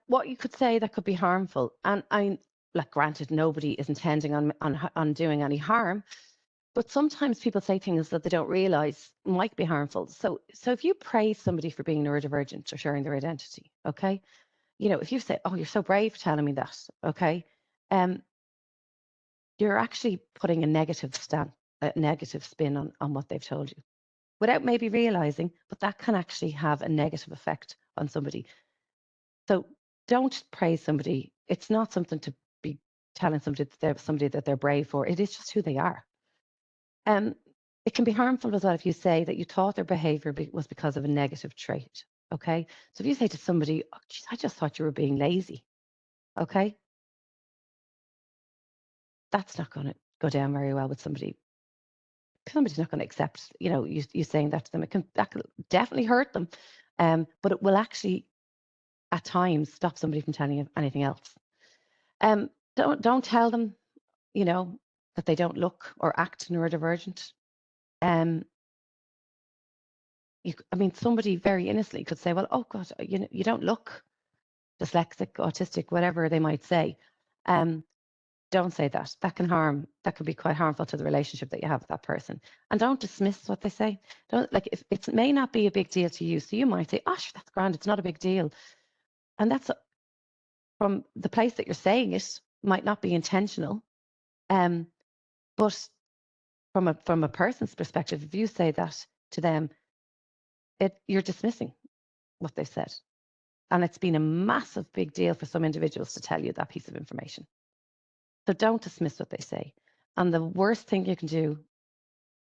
What you could say that could be harmful, and like, granted, nobody is intending on doing any harm, but sometimes people say things that they don't realize might be harmful. So if you praise somebody for being neurodivergent or sharing their identity, okay, you know, if you say, oh, you're so brave telling me that, okay, you're actually putting a negative spin on what they've told you, without maybe realizing, but that can actually have a negative effect on somebody. So don't praise somebody. It's not something to be telling somebody that they're brave for. It is just who they are. It can be harmful as well if you say that you thought their behavior was because of a negative trait. Okay. So if you say to somebody, oh, geez, I just thought you were being lazy. Okay. That's not going to go down very well with somebody. Somebody's not going to accept, you know, you saying that to them. That could definitely hurt them. But it will actually, at times, stop somebody from telling you anything else. Don't tell them, you know, that they don't look or act neurodivergent. I mean, somebody very innocently could say, well, oh God, you don't look dyslexic, autistic, whatever they might say. Don't say that. That can be quite harmful to the relationship that you have with that person. And don't dismiss what they say. If it may not be a big deal to you, so you might say, oh, sure, that's grand, it's not a big deal. And that's from the place that you're saying it, might not be intentional. But from a person's perspective, if you say that to them, you're dismissing what they've said. And it's been a massive big deal for some individuals to tell you that piece of information. So don't dismiss what they say. And the worst thing you can do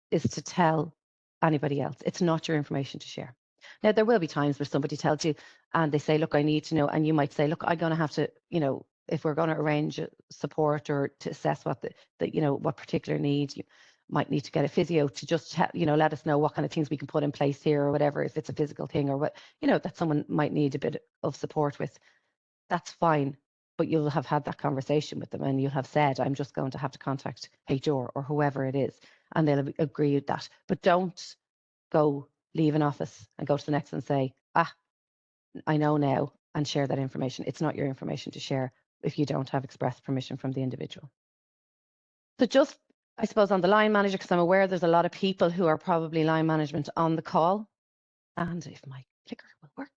is to tell anybody else. It's not your information to share. Now, there will be times where somebody tells you and they say, look, I need to know. And you might say, look, I'm going to have to, you know, if we're going to arrange support or to assess what what particular need, might need to get a physio to just, let us know what kind of things we can put in place here or whatever, if it's a physical thing or what, that someone might need a bit of support with. That's fine. But you'll have had that conversation with them and you'll have said, I'm just going to have to contact HR or whoever it is, and they'll agree with that. But don't go leave an office and go to the next and say, I know now, and share that information. It's not your information to share if you don't have express permission from the individual. So just, I suppose, on the line manager, because I'm aware there's a lot of people who are probably line management on the call, and if my clicker will work.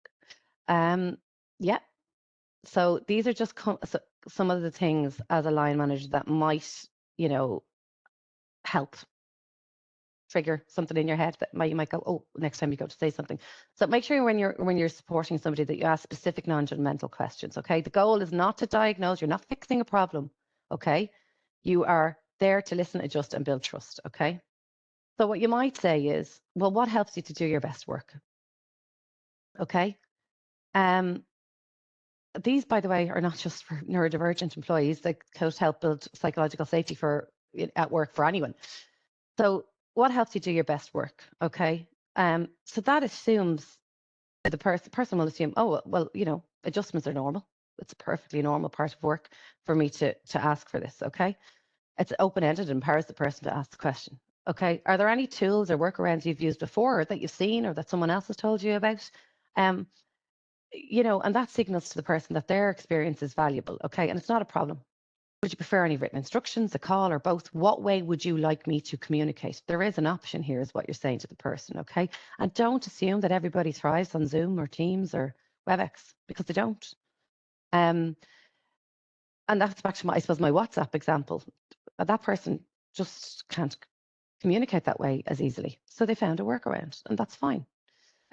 Yeah. So these are just some of the things as a line manager that might, help trigger something in your head that you might go, oh, next time you go to say something. So make sure when you're supporting somebody that you ask specific non-judgmental questions. Okay, the goal is not to diagnose. You're not fixing a problem. Okay, you are there to listen, adjust, and build trust. Okay, so what you might say is, well, what helps you to do your best work? Okay, these, by the way, are not just for neurodivergent employees. They could help build psychological safety at work for anyone. So what helps you do your best work? Okay. So that assumes the person will assume, oh, well, adjustments are normal. It's a perfectly normal part of work for me to ask for this. Okay. It's open-ended and empowers the person to ask the question. Okay. Are there any tools or workarounds you've used before or that you've seen or that someone else has told you about? And that signals to the person that their experience is valuable. Okay. And it's not a problem. Would you prefer any written instructions, a call, or both? What way would you like me to communicate? There is an option here, is what you're saying to the person, okay? And don't assume that everybody thrives on Zoom or Teams or WebEx, because they don't. And that's back to my WhatsApp example. That person just can't communicate that way as easily. So they found a workaround, and that's fine.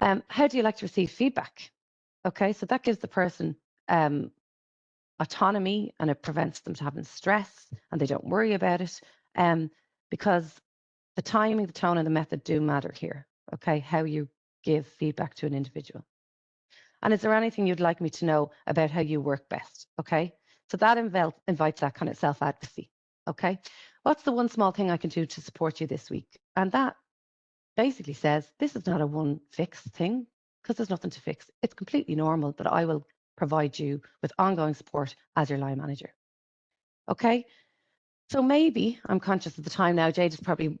How do you like to receive feedback? Okay, so that gives the person autonomy, and it prevents them from having stress, and they don't worry about it, because the timing, the tone, and the method do matter here. Okay, how you give feedback to an individual. And is there anything you'd like me to know about how you work best? Okay, so that invites that kind of self-advocacy. Okay, what's the one small thing I can do to support you this week? And that basically says, this is not a one fix thing, because there's nothing to fix. It's completely normal that I will provide you with ongoing support as your line manager. Okay, so maybe I'm conscious of the time now. Jade has probably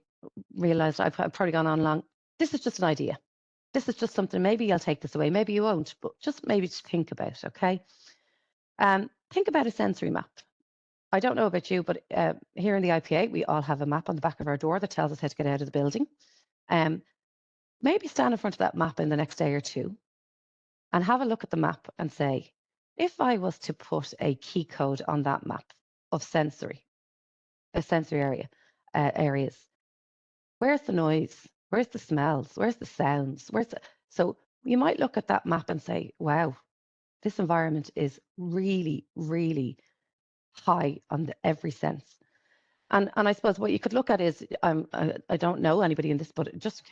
realized I've probably gone on long. This is just an idea. This is just something. Maybe you'll take this away, maybe you won't, but just maybe to think about. Okay, think about a sensory map. I don't know about you, but here in the IPA, we all have a map on the back of our door that tells us how to get out of the building. Maybe stand in front of that map in the next day or two and have a look at the map and say, if I was to put a key code on that map of sensory areas, where's the noise? Where's the smells? Where's the sounds? So you might look at that map and say, wow, this environment is really, really high on every sense. And I suppose what you could look at is, I don't know anybody in this, but just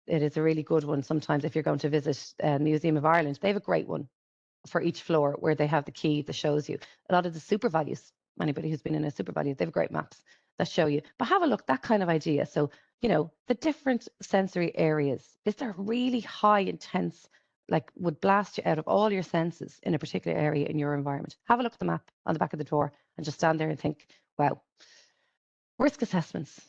it is a really good one. Sometimes if you're going to visit Museum of Ireland, they have a great one for each floor where they have the key that shows you. A lot of the super values, anybody who's been in a super value, they have great maps that show you. But have a look, that kind of idea. So, the different sensory areas. Is there really high, intense, like would blast you out of all your senses in a particular area in your environment? Have a look at the map on the back of the door and just stand there and think, wow. Risk assessments.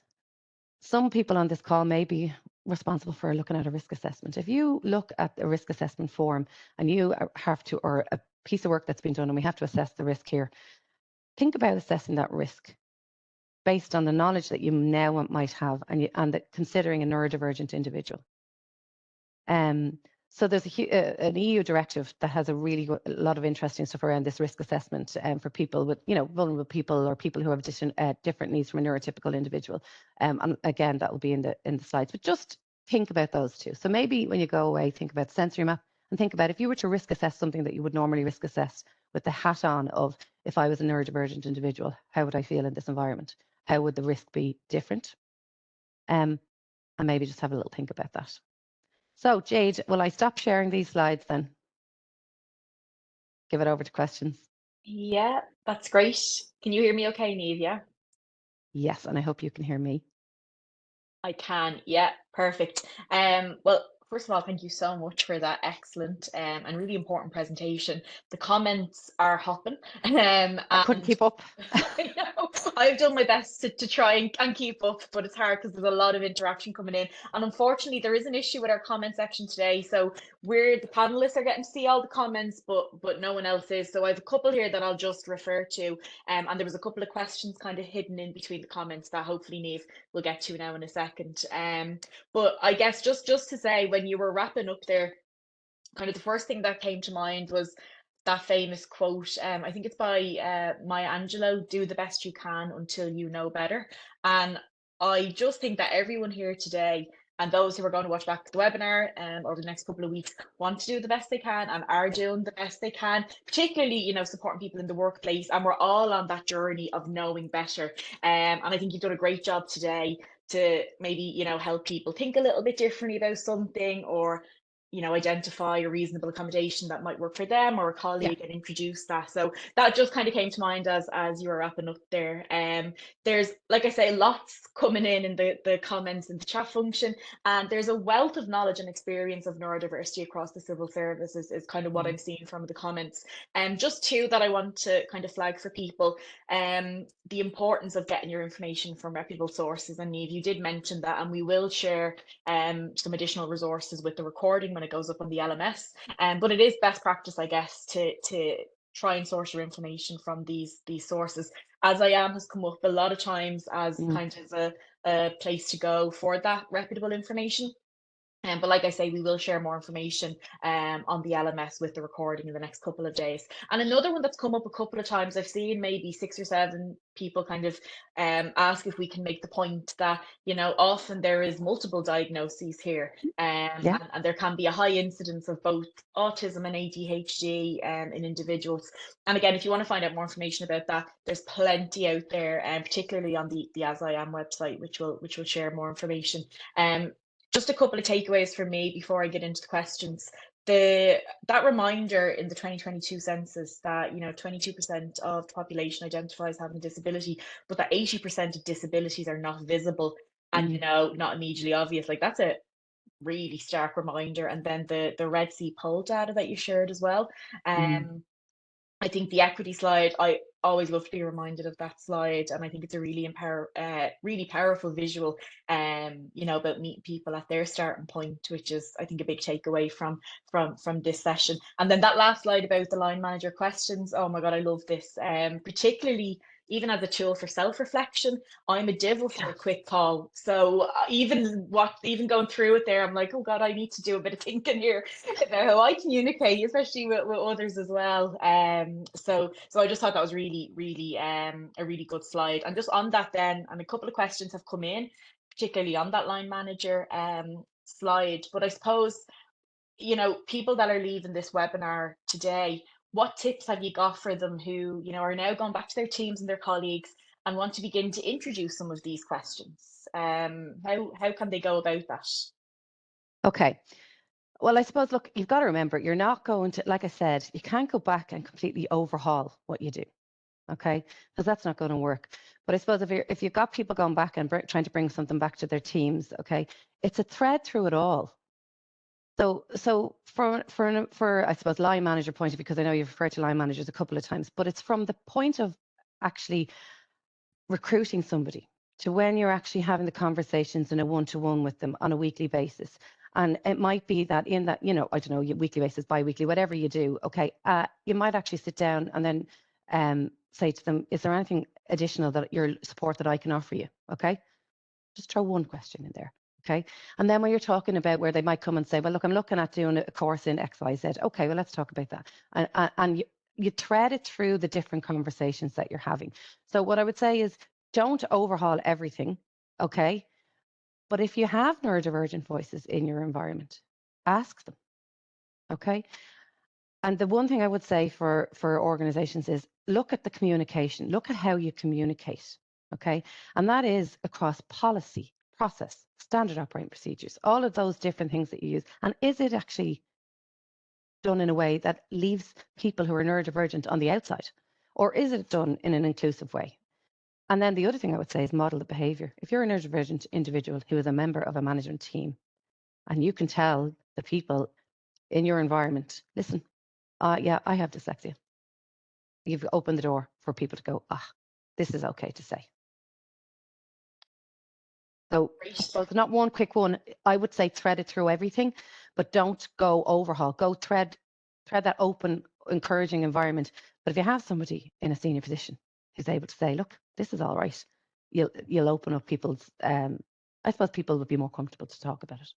Some people on this call may be responsible for looking at a risk assessment. If you look at a risk assessment form and you have to, or a piece of work that's been done and we have to assess the risk here, think about assessing that risk based on the knowledge that you now might have and considering a neurodivergent individual. So there's an EU directive that has a lot of interesting stuff around this risk assessment for people with, vulnerable people or people who have different needs from a neurotypical individual. And again, that will be in the slides. But just think about those two. So maybe when you go away, think about the sensory map and think about if you were to risk assess something that you would normally risk assess with the hat on of, if I was a neurodivergent individual, how would I feel in this environment? How would the risk be different? And maybe just have a little think about that. So, Jade, will I stop sharing these slides then? Give it over to questions. Yeah, that's great. Can you hear me okay, Niamh? Yeah? Yes, and I hope you can hear me. I can, yeah, perfect. Well, first of all, thank you so much for that excellent and really important presentation. The comments are hopping, I couldn't and keep up. I know I've done my best to try and keep up, but it's hard because there's a lot of interaction coming in. And unfortunately, there is an issue with our comment section today. So the panelists are getting to see all the comments, but no one else is. So I have a couple here that I'll just refer to. And there was a couple of questions kind of hidden in between the comments that hopefully Neve we'll get to now in a second. But I guess just to say, when you were wrapping up there, kind of the first thing that came to mind was that famous quote. I think it's by Maya Angelou: "Do the best you can until you know better." And I just think that everyone here today and those who are going to watch back the webinar over the next couple of weeks want to do the best they can and are doing the best they can, particularly, you know, supporting people in the workplace. And we're all on that journey of knowing better. And I think you've done a great job today to maybe, you know, help people think a little bit differently about something, or you know, identify a reasonable accommodation that might work for them or a colleague, and introduce that. So that just kind of came to mind as you were wrapping up there. There's, like I say, lots coming in the comments in the chat function, and there's a wealth of knowledge and experience of neurodiversity across the civil service is kind of what I'm seeing from the comments. And just two that I want to kind of flag for people. The importance of getting your information from reputable sources. And Neve, you did mention that, and we will share some additional resources with the recording when it goes up on the LMS. But it is best practice, I guess, to try and source your information from these sources. As I Am has come up a lot of times as kind of a place to go for that reputable information. But like I say, we will share more information on the LMS with the recording in the next couple of days. And another one that's come up a couple of times, I've seen maybe 6 or 7 people kind of ask if we can make the point that, you know, often there is multiple diagnoses here, and there can be a high incidence of both autism and ADHD in individuals. And again, if you want to find out more information about that, there's plenty out there, and particularly on the As I Am website, which will share more information. Just a couple of takeaways for me before I get into the questions. That reminder in the 2022 census that, you know, 22% of the population identifies having a disability, but that 80% of disabilities are not visible and, you know, not immediately obvious. Like, that's a really stark reminder. And then the Red Sea poll data that you shared as well. I think the equity slide, I always love to be reminded of that slide, and I think it's a really really powerful visual, you know, about meeting people at their starting point, which is, I think, a big takeaway from this session. And then that last slide about the line manager questions. Oh my God, I love this, particularly even as a tool for self-reflection. I'm a devil for a quick call. So even going through it there, I'm like, oh God, I need to do a bit of thinking here about how I communicate, especially with others as well. So I just thought that was really a really good slide. And just on that then, and a couple of questions have come in, particularly on that line manager slide. But I suppose, you know, people that are leaving this webinar today, what tips have you got for them who, you know, are now going back to their teams and their colleagues and want to begin to introduce some of these questions? How can they go about that? Okay. Well, I suppose, look, you've got to remember, you're not going to, like I said, you can't go back and completely overhaul what you do. Okay, because that's not going to work. But I suppose if you've got people going back and trying to bring something back to their teams, okay, it's a thread through it all. So for I suppose line manager point of view, because I know you've referred to line managers a couple of times, but it's from the point of actually recruiting somebody to when you're actually having the conversations in a one-to-one with them on a weekly basis. And it might be that in that, you know, I don't know, weekly basis, bi-weekly, whatever you do, okay, you might actually sit down and then say to them, is there anything additional that your support that I can offer you? Okay, just throw one question in there. Okay, and then when you're talking about where they might come and say, well, look, I'm looking at doing a course in XYZ. Okay, well, let's talk about that. And you thread it through the different conversations that you're having. So what I would say is, don't overhaul everything. Okay, but if you have neurodivergent voices in your environment, ask them. Okay. And the one thing I would say for organizations is look at the communication, look at how you communicate, okay? And that is across policy, process, standard operating procedures, all of those different things that you use. And is it actually done in a way that leaves people who are neurodivergent on the outside? Or is it done in an inclusive way? And then the other thing I would say is model the behavior. If you're a neurodivergent individual who is a member of a management team, and you can tell the people in your environment, listen, yeah, I have dyslexia. You've opened the door for people to go, this is okay to say. So I suppose not one quick one. I would say thread it through everything, but don't go overhaul. Go thread that open, encouraging environment. But if you have somebody in a senior position who's able to say, look, this is all right, you'll open up people's, I suppose people would be more comfortable to talk about it.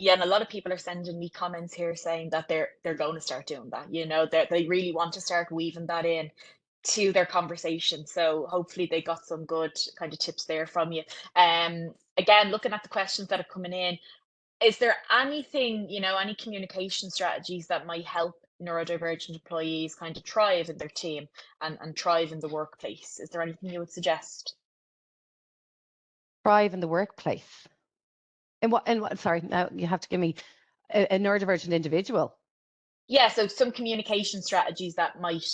Yeah, and a lot of people are sending me comments here saying that they're going to start doing that. You know, that they really want to start weaving that in to their conversation. So hopefully they got some good kind of tips there from you. Again, looking at the questions that are coming in, is there anything, you know, any communication strategies that might help neurodivergent employees kind of thrive in their team and thrive in the workplace? Is there anything you would suggest? Thrive in the workplace. And what, sorry, now you have to give me a neurodivergent individual. Yeah, so some communication strategies that might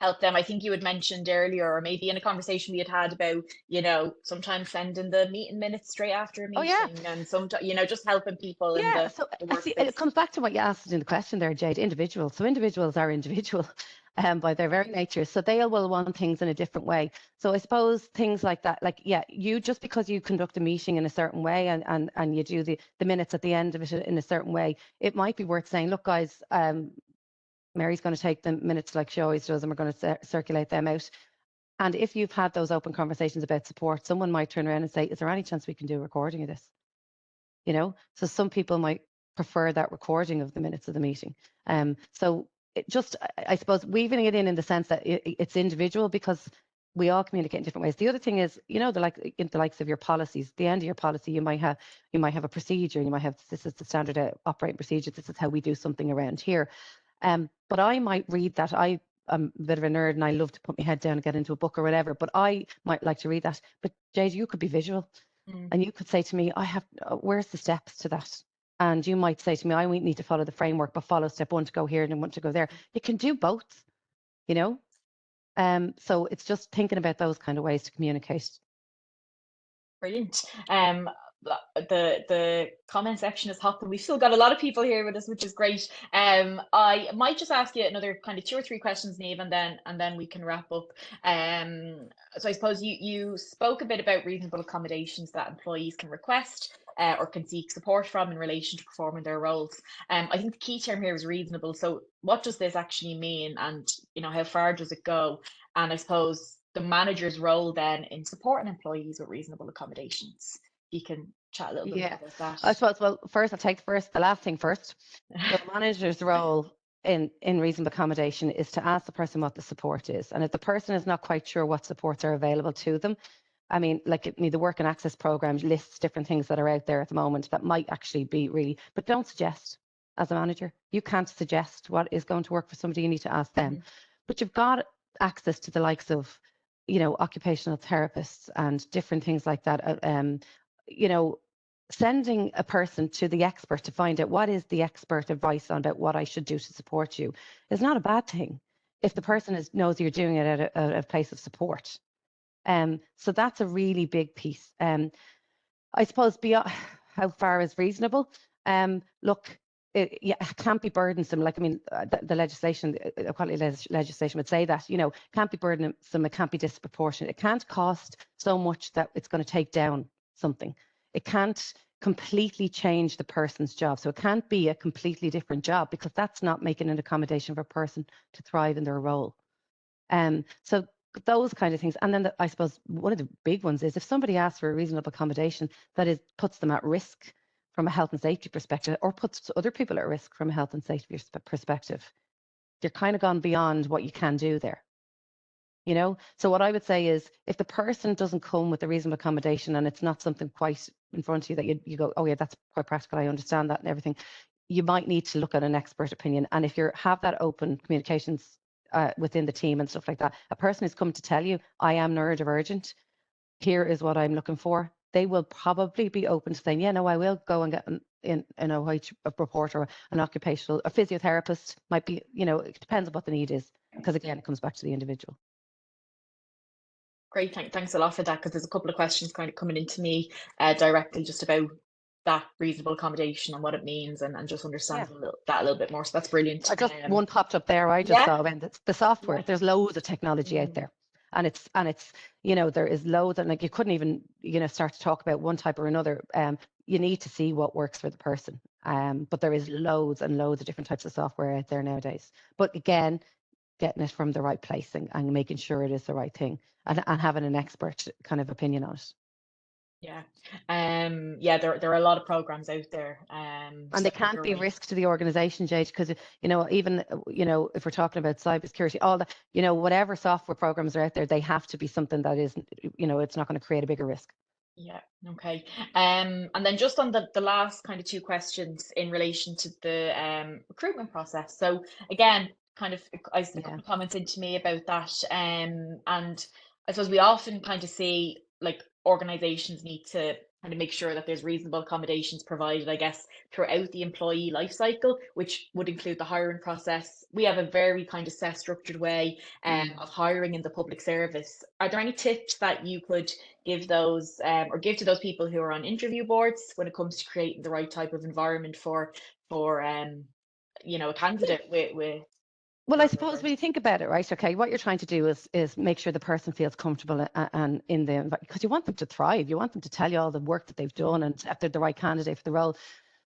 help them. I think you had mentioned earlier, or maybe in a conversation we had about, you know, sometimes sending the meeting minutes straight after a meeting, and sometimes, you know, just helping people in the so workplace. see, it comes back to what you asked in the question there, Jade. Individuals. So individuals are individual by their very nature. So they will want things in a different way. So I suppose things like that, like, yeah, you just because you conduct a meeting in a certain way and you do the minutes at the end of it in a certain way, it might be worth saying, look, guys, Mary's going to take the minutes like she always does, and we're going to circulate them out. And if you've had those open conversations about support, someone might turn around and say, is there any chance we can do a recording of this? You know, so some people might prefer that recording of the minutes of the meeting. So it just, I suppose, weaving it in the sense that it's individual, because we all communicate in different ways. The other thing is, you know, the likes of your policies. The end of your policy, you might have a procedure. You might have, this is the standard operating procedure. This is how we do something around here. But I might read that. I'm a bit of a nerd and I love to put my head down and get into a book or whatever, but I might like to read that. But Jade, you could be visual and you could say to me, where's the steps to that? And you might say to me, I need to follow the framework, but follow step 1 to go here and then 1 to go there. You can do both, you know? So it's just thinking about those kind of ways to communicate. Brilliant. The comment section is hopping. We've still got a lot of people here with us, which is great. I might just ask you another kind of 2 or 3 questions, Niamh, and then we can wrap up. So I suppose you spoke a bit about reasonable accommodations that employees can request or can seek support from in relation to performing their roles. I think the key term here is reasonable. So what does this actually mean, and you know, how far does it go? And I suppose the manager's role then in supporting employees with reasonable accommodations. You can chat a little bit about that. I suppose, well, first I'll take the last thing first. The manager's role in reasonable accommodation is to ask the person what the support is. And if the person is not quite sure what supports are available to them, I mean, like the work and access program lists different things that are out there at the moment that might actually be really, but don't suggest as a manager. You can't suggest what is going to work for somebody. You need to ask them. But you've got access to the likes of, you know, occupational therapists and different things like that. You know, sending a person to the expert to find out what is the expert advice on about what I should do to support you is not a bad thing if the person knows you're doing it at a place of support. So that's a really big piece. I suppose beyond how far is reasonable. Look, it can't be burdensome. Like, I mean, the legislation, equality legislation would say that, you know, can't be burdensome, it can't be disproportionate. It can't cost so much that it's going to take down something. It can't completely change the person's job. So it can't be a completely different job, because that's not making an accommodation for a person to thrive in their role. So those kind of things. And then I suppose one of the big ones is if somebody asks for a reasonable accommodation that puts them at risk from a health and safety perspective, or puts other people at risk from a health and safety perspective, you're kind of gone beyond what you can do there. You know, so what I would say is if the person doesn't come with a reasonable accommodation and it's not something quite in front of you that you go, oh yeah, that's quite practical, I understand that and everything, you might need to look at an expert opinion. And if you have that open communications within the team and stuff like that, a person who's come to tell you, I am neurodivergent, here is what I'm looking for, they will probably be open to saying, yeah, no, I will go and get an OH report, or an occupational, a physiotherapist might be, you know, it depends on what the need is, because again, it comes back to the individual. Great, thanks a lot for that, because there's a couple of questions kind of coming into me directly just about that reasonable accommodation and what it means, and just understanding that a little bit more. So that's brilliant. One popped up there. I just saw when the software. Yeah. There's loads of technology out there, and it's there is loads, and like you couldn't even start to talk about one type or another. You need to see what works for the person. But there is loads and loads of different types of software out there nowadays. But again, getting it from the right place and making sure it is the right thing, and having an expert kind of opinion on it. Yeah. There are a lot of programs out there. And they can't be a risk to the organization, Jade, because even if we're talking about cybersecurity, all that, whatever software programs are out there, they have to be something that isn't, it's not going to create a bigger risk. Yeah. Okay. And then just on the last kind of two questions in relation to the recruitment process. So again, kind of a couple of comments into me about that. And I suppose we often kind of see like organizations need to kind of make sure that there's reasonable accommodations provided, I guess, throughout the employee life cycle, which would include the hiring process. We have a very kind of set, structured way of hiring in the public service. Are there any tips that you could give those or give to those people who are on interview boards when it comes to creating the right type of environment for a candidate with Well, I suppose when you think about it, right? Okay, what you're trying to do is make sure the person feels comfortable and in the environment, because you want them to thrive. You want them to tell you all the work that they've done and if they're the right candidate for the role.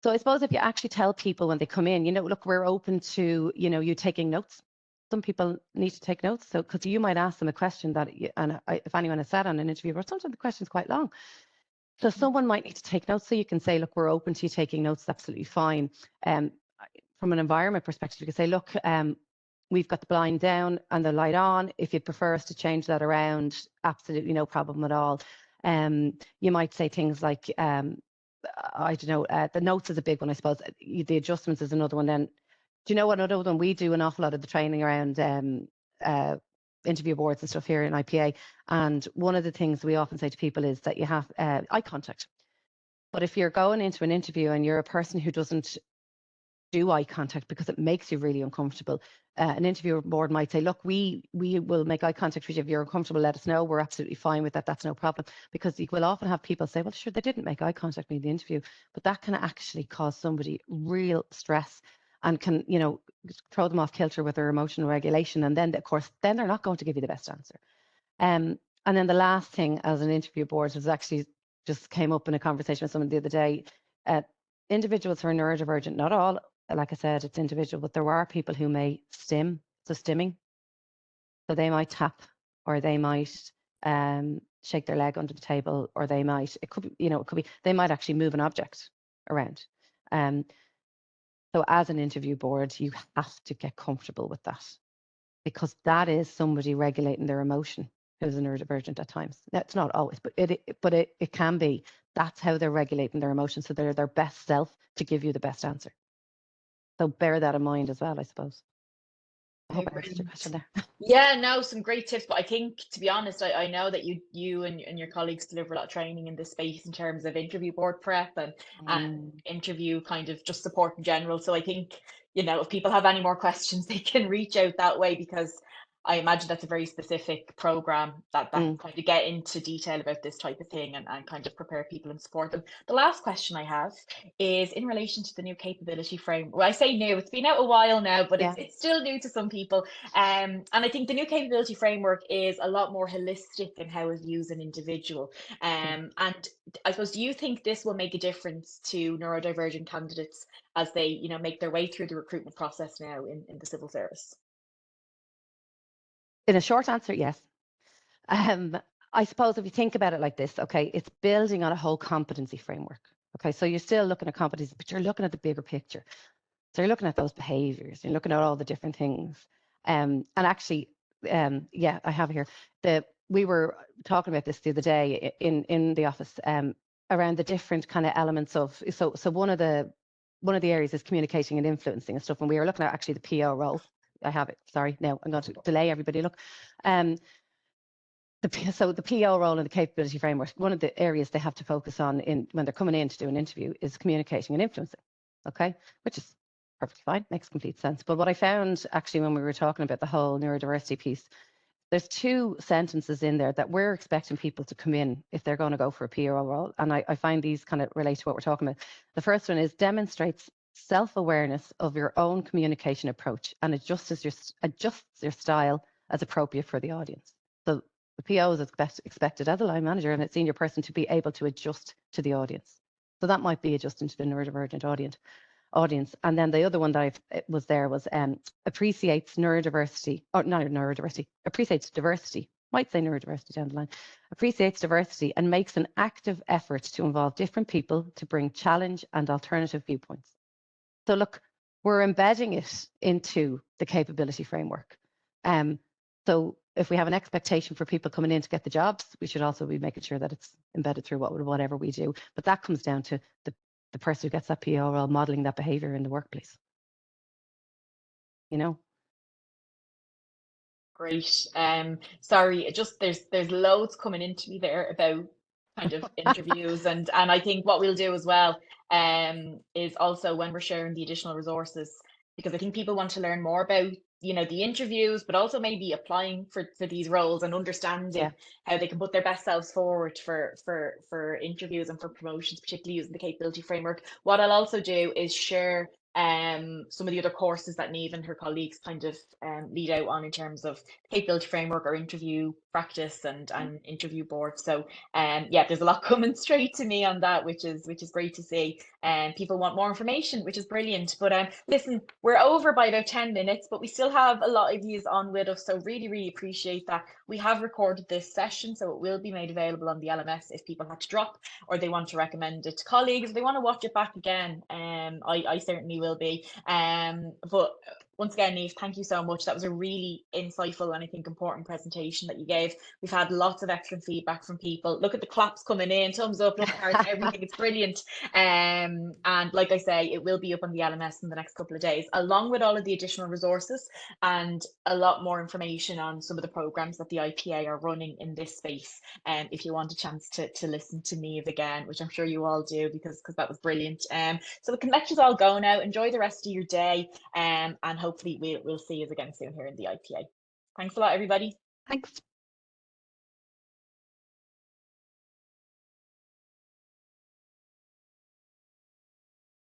So I suppose if you actually tell people when they come in, look, we're open to you taking notes. Some people need to take notes, so because you might ask them a question that, if anyone has sat on an interview, or sometimes the question's quite long. So someone might need to take notes. So you can say, look, we're open to you taking notes. Absolutely fine. From an environment perspective, you can say, look, we've got the blind down and the light on. If you'd prefer us to change that around, absolutely no problem at all. You might say things like, I don't know, the notes is a big one, I suppose. The adjustments is another one. Then, do you know what another one? We do an awful lot of the training around interview boards and stuff here in IPA. And one of the things we often say to people is that you have eye contact. But if you're going into an interview and you're a person who doesn't do eye contact because it makes you really uncomfortable, an interviewer board might say, look, we will make eye contact with you. If you're uncomfortable, let us know. We're absolutely fine with that. That's no problem. Because you will often have people say, well, sure, they didn't make eye contact with me in the interview, but that can actually cause somebody real stress and can, throw them off kilter with their emotional regulation. And then, of course, then they're not going to give you the best answer. And then the last thing as an interview board was actually just came up in a conversation with someone the other day. Individuals who are neurodivergent, not all, like I said, it's individual, but there are people who may stim, so stimming. So they might tap, or they might shake their leg under the table, or they might, it could be, they might actually move an object around. So as an interview board, you have to get comfortable with that, because that is somebody regulating their emotion who's a neurodivergent at times. That's not always, but it can be. That's how they're regulating their emotions, so they're their best self to give you the best answer. So bear that in mind as well, I suppose. I hope I answered your question there. Yeah, no, some great tips. But I think, to be honest, I know that you and your colleagues deliver a lot of training in this space in terms of interview board prep and interview kind of just support in general. So I think, if people have any more questions, they can reach out that way, because I imagine that's a very specific program that kind of get into detail about this type of thing and kind of prepare people and support them. The last question I have is in relation to the new capability framework. Well, I say new, it's been out a while now, but it's still new to some people. And I think the new capability framework is a lot more holistic in how it views an individual. And I suppose, do you think this will make a difference to neurodivergent candidates as they, make their way through the recruitment process now in the civil service? In a short answer, yes. I suppose if you think about it like this, okay, it's building on a whole competency framework. Okay, so you're still looking at competencies, but you're looking at the bigger picture. So you're looking at those behaviors, you're looking at all the different things. And actually, I have here, we were talking about this the other day in the office around the different kind of elements of, so one of the areas is communicating and influencing and stuff. And we were looking at actually the PO role. I have it. Sorry, no, I'm going to delay everybody. Look, so the PO role in the capability framework, one of the areas they have to focus on when they're coming in to do an interview is communicating and influencing. Okay, which is perfectly fine, makes complete sense. But what I found actually when we were talking about the whole neurodiversity piece, there's 2 sentences in there that we're expecting people to come in if they're going to go for a PO role. And I find these kind of relate to what we're talking about. The first one is demonstrates self-awareness of your own communication approach and adjusts your style as appropriate for the audience. So the PO is expected as a line manager and a senior person to be able to adjust to the audience. So that might be adjusting to the neurodivergent audience. And then the other one that was appreciates neurodiversity, or not neurodiversity, appreciates diversity, might say neurodiversity down the line, appreciates diversity and makes an active effort to involve different people to bring challenge and alternative viewpoints. So look, we're embedding it into the capability framework. So if we have an expectation for people coming in to get the jobs, we should also be making sure that it's embedded through whatever we do. But that comes down to the person who gets that PO role modeling that behavior in the workplace. You know. Great. Sorry, there's loads coming into me there about kind of interviews, and I think what we'll do as well is also when we're sharing the additional resources, because I think people want to learn more about, you know, the interviews, but also maybe applying for these roles and understanding how they can put their best selves forward for interviews and for promotions, particularly using the capability framework. What I'll also do is share some of the other courses that Niamh and her colleagues kind of lead out on in terms of capability framework or interview practice and interview board. So yeah, there's a lot coming straight to me on that, which is great to see. And people want more information, which is brilliant. But listen, we're over by about 10 minutes, but we still have a lot of yous on with us, so really appreciate that. We have recorded this session, so it will be made available on the LMS if people had to drop or they want to recommend it to colleagues, if they want to watch it back again. I certainly will be. But once again, Niamh, thank you so much. That was a really insightful and I think important presentation that you gave. We've had lots of excellent feedback from people. Look at the claps coming in, thumbs up, love hearts, everything. It's brilliant. And like I say, it will be up on the LMS in the next couple of days, along with all of the additional resources and a lot more information on some of the programs that the IPA are running in this space. And if you want a chance to listen to Niamh again, which I'm sure you all do, because that was brilliant. So we can let you all go now. Enjoy the rest of your day, and hopefully we'll see you again soon here in the IPA. Thanks a lot, everybody. Thanks.